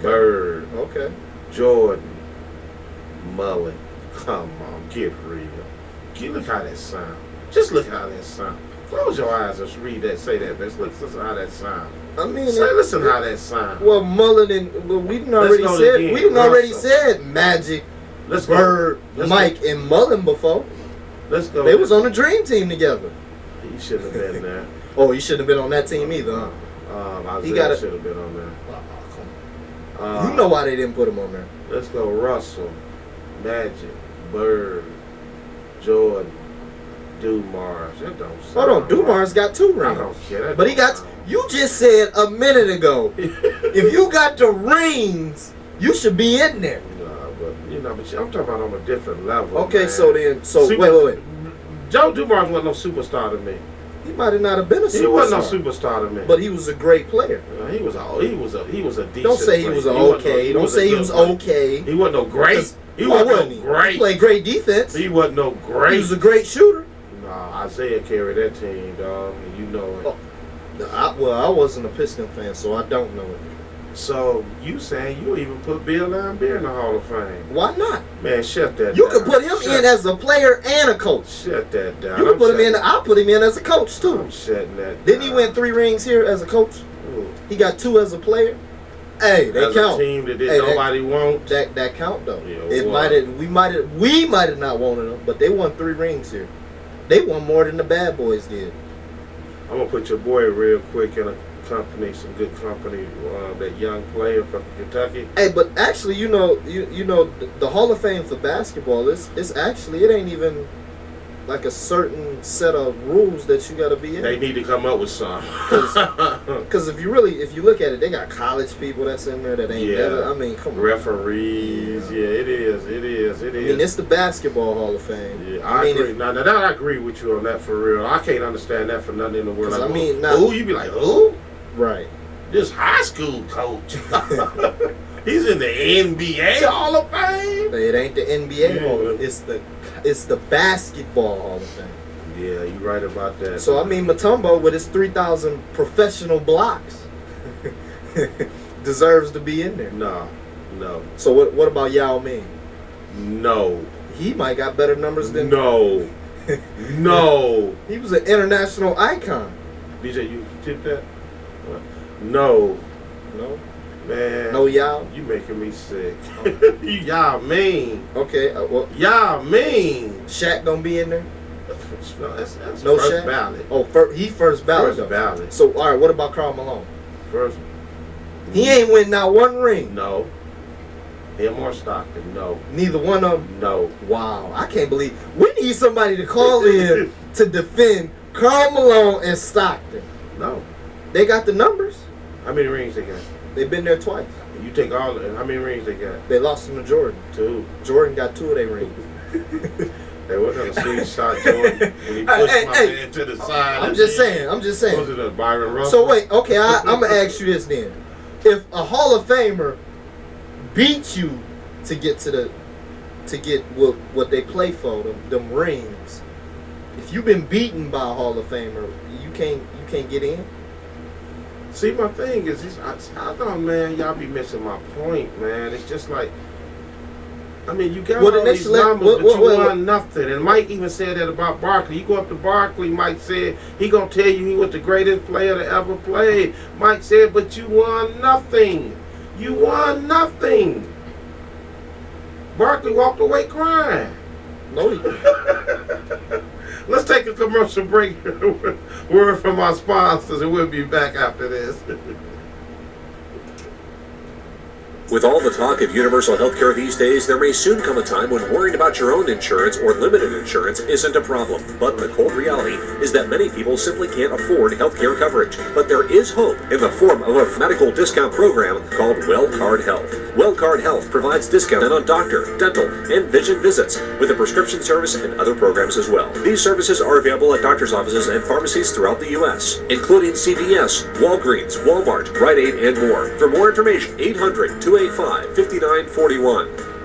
Bird, Jordan, Mullen. Come on, get real. Look how that sound. Just look how that sound. Close your eyes and read that. Say that, man. Listen how that sound. I mean, listen how that sound. Well, Mullen and we didn't already said Magic, Bird, Mike, and Mullen before. Let's go. They was on the Dream Team together. He shouldn't have been there. Oh, he shouldn't have been on that team either. He should have been on there. You know why they didn't put him on there? Let's go. Russell, Magic, Bird, Jordan, Dumars. That don't sound. Hold on, Dumars got 2 rings. I don't care. But he got. You just said a minute ago, if you got the rings, you should be in there. But I'm talking about on a different level. Okay, man. Wait. Joe Dumars wasn't no superstar to me. He might not have been a superstar. He wasn't no superstar to me. But he was a great player. He was a decent. Don't say he was okay. Don't say he was okay. He wasn't no great. He wasn't no great. He played great defense. He wasn't no great. He was a great shooter. Nah, Isaiah carried that team, dog, and you know it. I wasn't a Piston fan, so I don't know it. So you saying you even put Bill Laimbeer in the Hall of Fame? Why not? Man, shut that. You could put him in as a player and a coach. Shut that down. You can put him in. I'll put him in as a coach too. I'm shutting that down. Didn't he win 3 rings here as a coach? Ooh. He got 2 as a player. Hey, they as count. A team that nobody want. That count though. Yeah, we might have not wanted them, but they won 3 rings here. They won more than the Bad Boys did. I'm gonna put your boy real quick in a company, some good company. That young player from Kentucky. Hey, but actually, you know, the Hall of Fame for basketball is actually it ain't even like a certain set of rules that you got to be in. They need to come up with some. Because if you look at it, they got college people that's in there that ain't never. I mean, come on. Referees, it is. I mean, it's the Basketball Hall of Fame. Yeah, I agree. Now that I agree with you on that for real. I can't understand that for nothing in the world. Like, I mean, who? You be like, who? Right. This high school coach. He's in the NBA Hall of Fame. It ain't the NBA Hall of Fame. It's the Basketball Hall of Fame. Yeah, you're right about that. So I mean, Mutombo with his 3,000 professional blocks deserves to be in there. No. So what about Yao Ming? No. He might got better numbers than. No. He was an international icon. DJ, you tip that? No. Man. No Yao? You making me sick. Yao Ming. Okay. Yao Ming. Shaq gonna be in there? No, that's no first Shaq? ballot. Oh, he first ballot. First ballot. So, all right, what about Karl Malone? First. He ain't win not one ring. No. Him or Stockton? No. Neither one of them? No. Wow. I can't believe. We need somebody to call in to defend Karl Malone and Stockton. No. They got the numbers. How many rings they got? They've been there twice. You take all of them. How many rings they got? They lost them to Jordan. 2. Jordan got 2 of their rings. Hey, what kind of sweet shot, Jordan? When he pushed my man to the side. I'm just saying. Was it a Byron Russell? So wait, okay, I'm gonna ask you this then: if a Hall of Famer beats you to get what they play for, them rings, if you've been beaten by a Hall of Famer, you can't get in. See, my thing is, I thought, man, y'all be missing my point, man. It's just like, I mean, you got all these numbers, but you won nothing. And Mike even said that about Barkley. You go up to Barkley, Mike said, he gonna tell you he was the greatest player to ever play. Mike said, but you won nothing. You won nothing. Barkley walked away crying. No, he didn't. Let's take a commercial break. Word from our sponsors, and we'll be back after this. With all the talk of universal health care these days, there may soon come a time when worrying about your own insurance or limited insurance isn't a problem. But the cold reality is that many people simply can't afford health care coverage. But there is hope in the form of a medical discount program called WellCard Health. WellCard Health provides discounts on doctor, dental, and vision visits, with a prescription service and other programs as well. These services are available at doctor's offices and pharmacies throughout the U.S., including CVS, Walgreens, Walmart, Rite Aid, and more. For more information, 800-285-5941.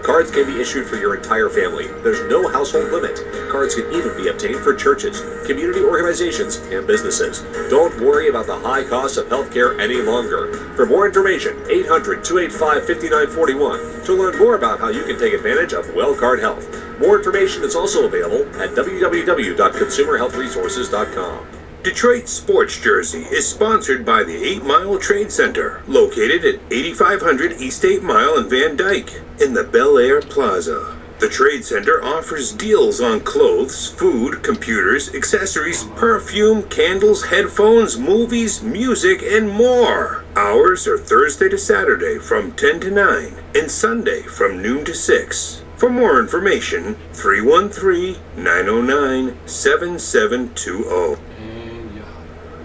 Cards can be issued for your entire family. There's no household limit. Cards can even be obtained for churches, community organizations, and businesses. Don't worry about the high cost of healthcare any longer. For more information, 800-285-5941 to learn more about how you can take advantage of WellCard Health. More information is also available at www.consumerhealthresources.com. Detroit Sports Jersey is sponsored by the 8 Mile Trade Center, located at 8500 East 8 Mile in Van Dyke, in the Bel Air Plaza. The Trade Center offers deals on clothes, food, computers, accessories, perfume, candles, headphones, movies, music, and more. Hours are Thursday to Saturday from 10 to 9, and Sunday from noon to 6. For more information, 313-909-7720.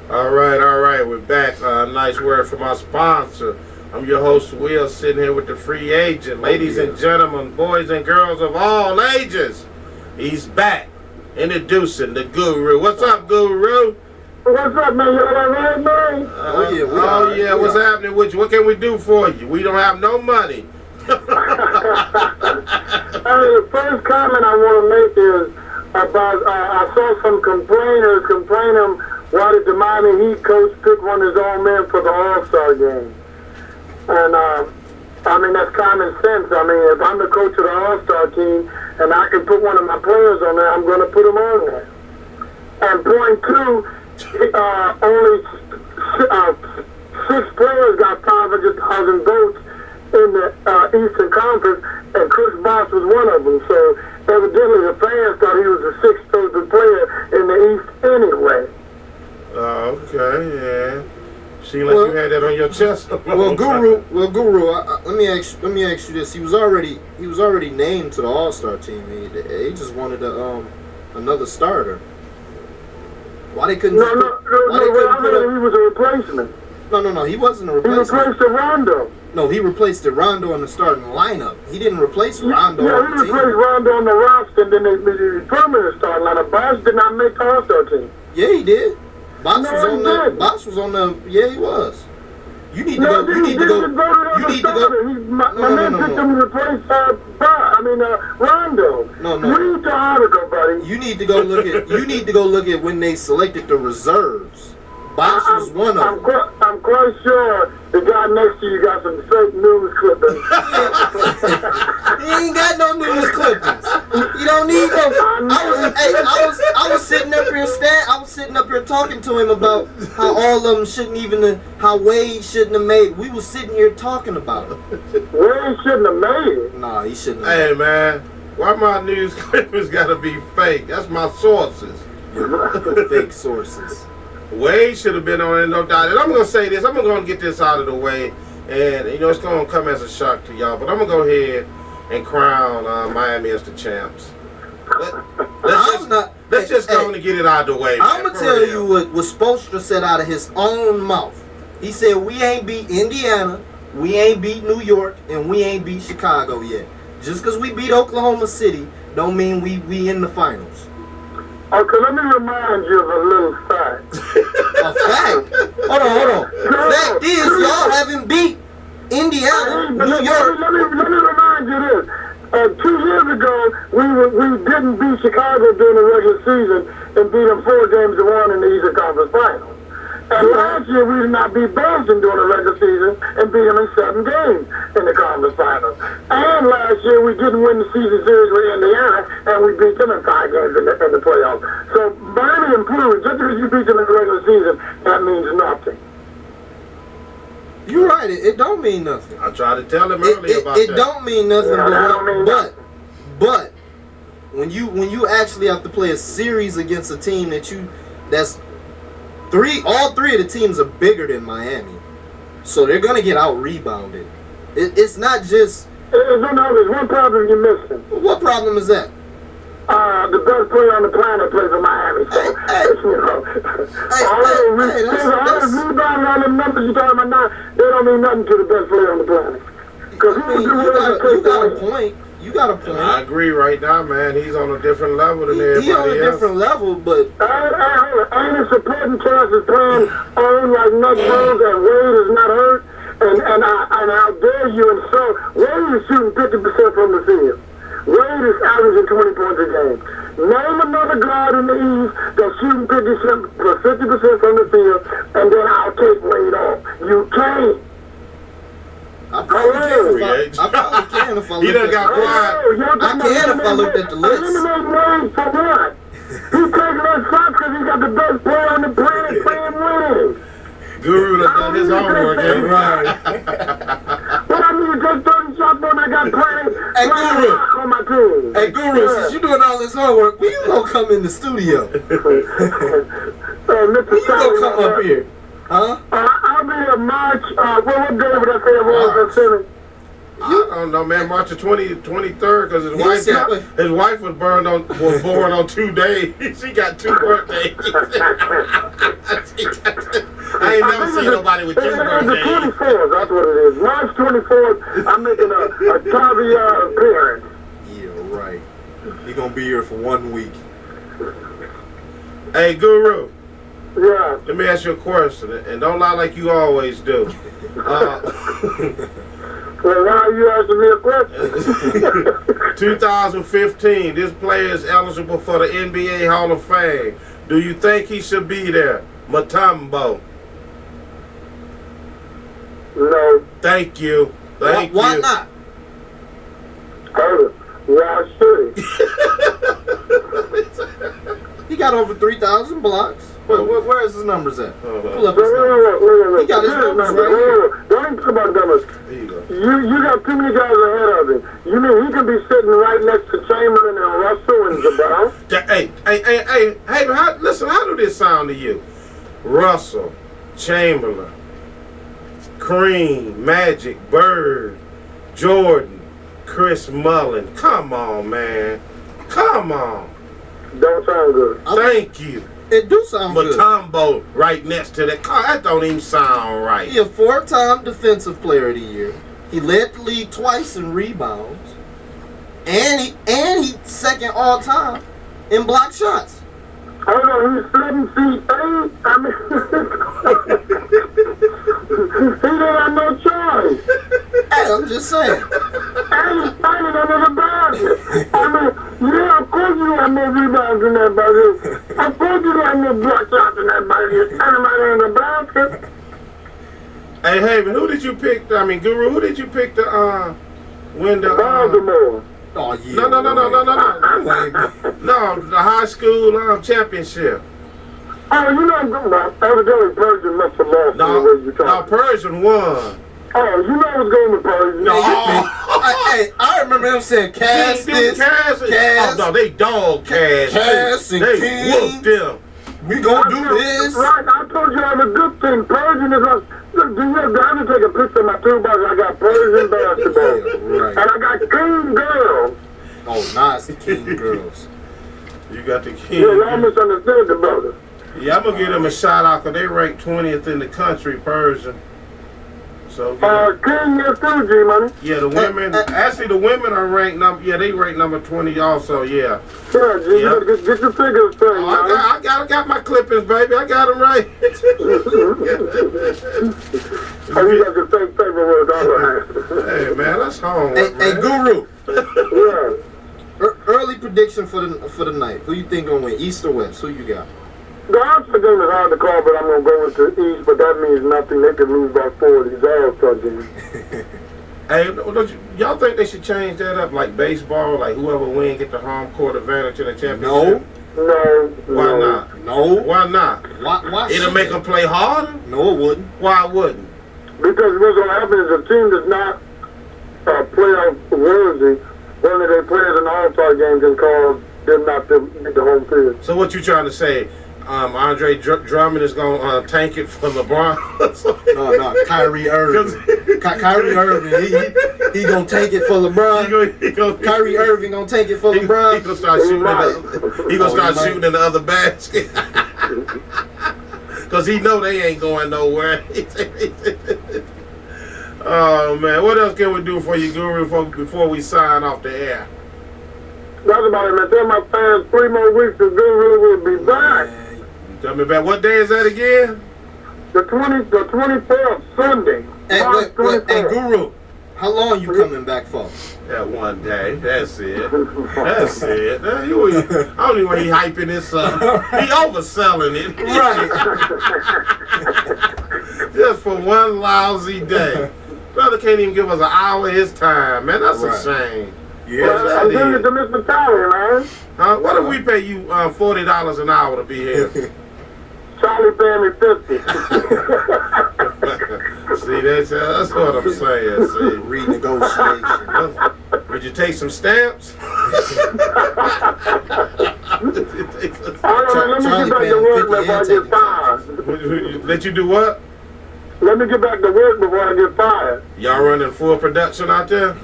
All right, we're back. Nice word from our sponsor. I'm your host, Will, sitting here with the free agent. Ladies and gentlemen, boys and girls of all ages, he's back. Introducing the Guru. What's up, Guru? What's up, man? You all right, man? What's happening with you? What can we do for you? We don't have no money. The first comment I want to make is about, I saw some complainers complaining why did the Miami Heat coach pick one of his own men for the All-Star game. And, I mean, that's common sense. I mean, if I'm the coach of the All-Star team and I can put one of my players on there, I'm going to put him on there. And point two, only 6 players got 500,000 votes in the Eastern Conference, and Chris Bosh was one of them. So evidently the fans thought he was the 6th favorite player in the East anyway. Okay, yeah. Seems like you had that on your chest. Guru. Let me ask you this. He was already named to the All-Star team. He just wanted to another starter. Why they couldn't? No, just no, put- no, why no, they couldn't I put mean, up- he was a replacement. No, he wasn't a He replacement. replaced Rondo. No, he replaced the Rondo in the starting lineup. He didn't replace Rondo Yeah, on he the replaced team. Rondo on the roster, and then they permanent starting lineup. Bosh did not make the All-Star team. Yeah, he did. Bosh No, was he on the. didn't. Bosh was on the. Yeah, he was. You need to No, go. You need to go. You need to go. My man picked him to replace Rondo. No. Read the article, buddy. You need to go look at. You need to go look at when they selected the reserves. Bosh was one of them. I'm quite sure the guy next to you got some fake news clippings. He ain't got no news clippings. You don't need them. I was sitting up here I was sitting up here talking to him about how all of them shouldn't even, how Wade shouldn't have made. We was sitting here talking about it. Wade shouldn't have made it. Nah, he shouldn't have. Hey, man, why my news clippings gotta be fake? That's my sources. Fake sources. Wade should have been on it, no doubt. And I'm gonna say this. I'm gonna get this out of the way, and it's gonna come as a shock to y'all. But I'm gonna go ahead and crown Miami as the champs. Let's just go on and get it out of the way. I'm gonna tell you what Spoelstra said out of his own mouth. He said we ain't beat Indiana, we ain't beat New York, and we ain't beat Chicago yet. Just because we beat Oklahoma City, don't mean we in the finals. Okay, let me remind you of a little fact. A fact? Hold on. The fact is, y'all haven't beat Indiana, New York. Let me remind you this. 2 years ago, we didn't beat Chicago during the regular season and beat them 4 games to 1 in the Eastern Conference Finals. And last year, we did not beat Boston during the regular season and beat them in 7 games in the conference finals. And last year, we didn't win the season series with Indiana, and we beat them in 5 games in the playoffs. So Miami improved. Just because you beat them in the regular season, that means nothing. You're right. It don't mean nothing. I tried to tell him earlier about It that. don't mean nothing. Yeah, But when you actually have to play a series against a team that's all three of the teams are bigger than Miami, so they're gonna get out rebounded. It's not just. There's one problem you're missing. What problem is that? The best player on the planet plays for Miami. So, all those rebounds, all the numbers you're talking about now, they don't mean nothing to the best player on the planet. Because you got a point. You got a point. I agree right now, man. He's on a different level than everybody else. He's on a different level, but ain't it supporting cast is playing on like Nut Jones and Wade is not hurt? And how dare you insult Wade is shooting 50% from the field. Wade is averaging 20 points a game. Name another guard in the East that's shooting 50% from the field, and then I'll take Wade off. You can't. I probably can if I looked at the list. I can if I looked at the list. Eliminate Wade for what? He's taking that shot because he got the best player on the planet playing winning. Guru done done his homework, ain't right? But I need to take 30 shots when I got playing on my team. Hey, Guru, since you doing all this homework, when you gonna come in the studio? When you gonna come up here? Huh? I'll be at March, what day would I say it was? I don't know, man. March the 23rd, because his wife was born on 2 days. She got 2 birthdays. I ain't never seen nobody with 2 birthdays. The 24th, that's what it is. March 24th, I'm making a caviar appearance. Yeah, right. He gonna be here for 1 week. Hey, Guru. Yeah. Let me ask you a question, and don't lie like you always do. Well, why are you asking me a question? 2015, this player is eligible for the NBA Hall of Fame. Do you think he should be there? Mutombo. No. Thank you. Thank you. Why not? Why should he? He got over 3,000 blocks. Where is his numbers at? Pull up his numbers. He got his numbers right here. Don't talk about numbers. You got too many guys ahead of him. You mean he could be sitting right next to Chamberlain and Russell and Jabbar? Hey, listen, how do this sound to you? Russell, Chamberlain, Kareem, Magic, Bird, Jordan, Chris Mullin. Come on, man. Come on. Don't sound good. Thank you. It do sound good. Matumbo right next to that car. That don't even sound right. He a 4-time Defensive Player of the Year. He led the league twice in rebounds, and he second all time in block shots. Hold on, he's 7 feet 8. I mean, he didn't have no choice. Hey, I'm just saying. And he's fighting under the basket. I mean, yeah, of course you have no rebounds in that basket. Of course you have no block shots in that basket. You're standing right in the basket. Hey, Haven, who did you pick? I mean, Guru, who did you pick to win the? Baltimore. Oh yeah. No. No, the high school championship. Oh, you know, evidently Persian must have lost in the way you No, talk. Persian won. Oh, you know what's going with Persian. No. Hey, I remember him saying Cass this, Cass. Cass. Oh, no, they dog Cass. Cass and They King. whooped them. We gonna do this. Right, I told you all the good thing. Persian is like, look, do you have to take a picture of my toolbox? I got Persian basketball. Yeah, right. And I got King girls. Oh, nice, the King girls. You got the King. Yeah, y'all misunderstood the brother. Yeah, I'm going to give them a shout out because they ranked 20th in the country, Persian. So, King is too, G-Money. yeah, the women, actually the women are ranked, they ranked number 20 also, yeah. Yeah, G, you gotta get your figures straight, Oh, I got my clippings, baby. I got them right. Oh, you got your fake paperwork all right. Hey, man, that's home. Hey, Guru. Yeah. Early prediction for the night. Who you think gonna win, East or West? Who you got? The Oxford game is hard to call, but I'm going to go with the East, but that means nothing. They could lose by 4 these All-Star games. Hey, y'all think they should change that up like baseball, like whoever wins get the home court advantage in the championship? No. Why not? No. Why not? Why It'll make them play harder? No, it wouldn't. Why wouldn't? Because what's going to happen is a team that's not playoff worthy, one of their players in the All-Star game can cause them not to get the home field. So what you trying to say? Andre Drummond is gonna tank it for LeBron. No, Kyrie Irving. Kyrie Irving, he gonna take it for LeBron. Kyrie Irving gonna take it for LeBron. He gonna start shooting in the other basket. Cause he know they ain't going nowhere. Oh man, what else can we do for you, Guru, before we sign off the air? That's about it, man. Tell my fans 3 more weeks the Guru will be back. Tell me about what day is that again? The 24th, Sunday. Hey, March wait, 24th. hey, Guru, how long you coming back for? That one day. That's it. That's it. I don't know why he hyping this up. He overselling it. Right. Just for one lousy day. Brother can't even give us an hour of his time, man. That's a shame. Yeah, I'm giving it to Mr. Tally, man. Huh? What if we pay you $40 an hour to be here? Charlie paying me 50. See, that's what I'm saying. See, Renegotiation. Would you take some stamps? Let me get back to work before I get fired. Let you do what? Let me get back to work before I get fired. Y'all running full production out there?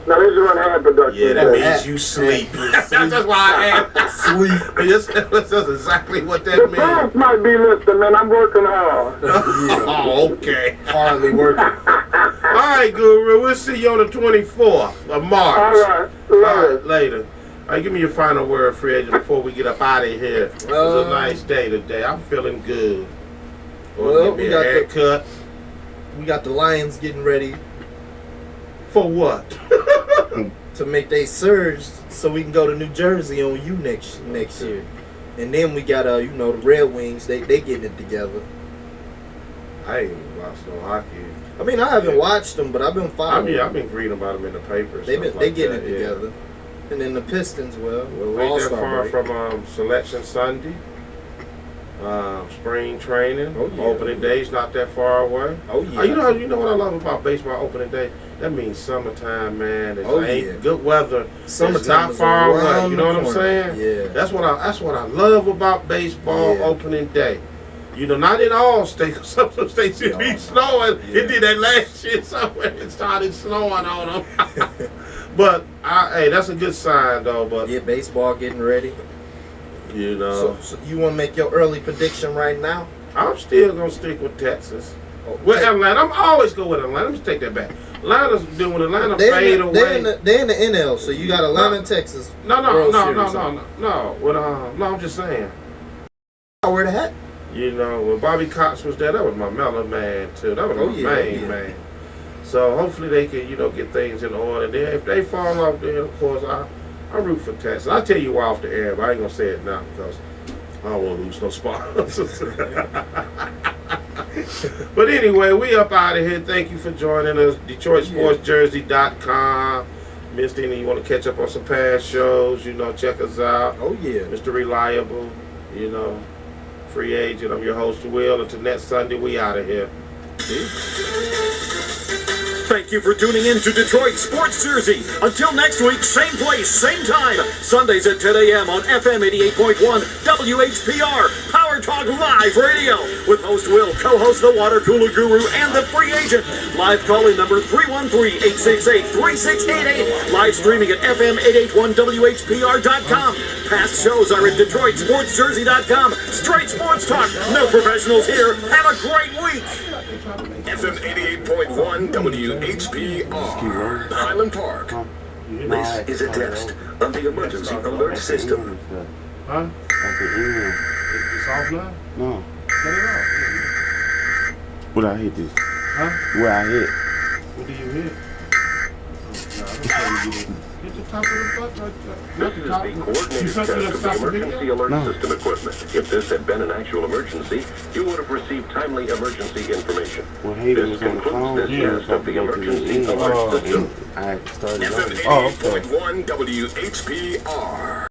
Now, this is run half production. Yeah, that means you sleep. That's why I asked. Sleep. That's exactly what that The means. boss might be listening, man. I'm working hard. Oh, okay. Hardly working. All right, Guru. We'll see you on the 24th of March. All right. All right, later. All right, give me your final word, Fred, before we get up out of here. It was a nice day today. I'm feeling good. Well, give me a haircut. We got the Lions getting ready For what? to make they surge so we can go to New Jersey on you next year. And then we got the Red Wings, they getting it together. I ain't even watched no hockey. I mean, I haven't watched them, but I've been following. I've been reading about them in the papers. They getting it together. And then the Pistons, well we ain't that far from Selection Sunday. Spring training. Oh, yeah. Opening day's not that far away. Oh yeah. You know what I love about baseball opening day? That means summertime, man. It's good weather. Summertime it's not is far around away. You know what I'm the corner. saying? Yeah. That's what I love about baseball opening day. Not in all states. Some states it be snowing. Yeah. It did that last year somewhere. It started snowing on them. But hey, that's a good sign though. But baseball getting ready. You know. So you want to make your early prediction right now? I'm still gonna stick with Texas. With Atlanta, I'm always go with Atlanta. Let me take that back. Atlanta's doing Atlanta fade away. They're in the NL, so you got Atlanta, Texas. No. I'm just saying. Where the heck? You know, when Bobby Cox was there, that was my mellow man too. That was my main man. So hopefully they can, get things in order. Then if they fall off, then of course I root for Texas. I'll tell you why off the air, but I ain't gonna say it now because I don't want to lose no sponsors. But anyway, we up out of here. Thank you for joining us. DetroitSportsJersey.com. Missed any? You want to catch up on some past shows? Check us out. Oh yeah, Mr. Reliable. Free agent. I'm your host, Will. Until next Sunday, we out of here. Thank you for tuning in to Detroit Sports Jersey. Until next week, same place, same time. Sundays at 10 a.m. on FM 88.1 WHPR. Power Talk Live Radio. With host Will, co-host the Water Cooler Guru, and the free agent. Live call-in number 313-868-3688. Live streaming at FM881WHPR.com. Past shows are at DetroitSportsJersey.com. Straight sports talk. No professionals here. Have a great week. FM 88.1 WHPR, Highland Park. This is a test of the emergency alert system. Huh? At the end. It's off now? No. Cut it off. What I hit this? Huh? Where I hit? What do you hit? Hit the top of the button right there. Not the top. The coordinated test of the emergency alert system equipment. If this had been an actual emergency, you would have received timely emergency information. Well, Hayden This was on the phone. concludes this test of the emergency alert system. I started. FM 88.1 WHPR.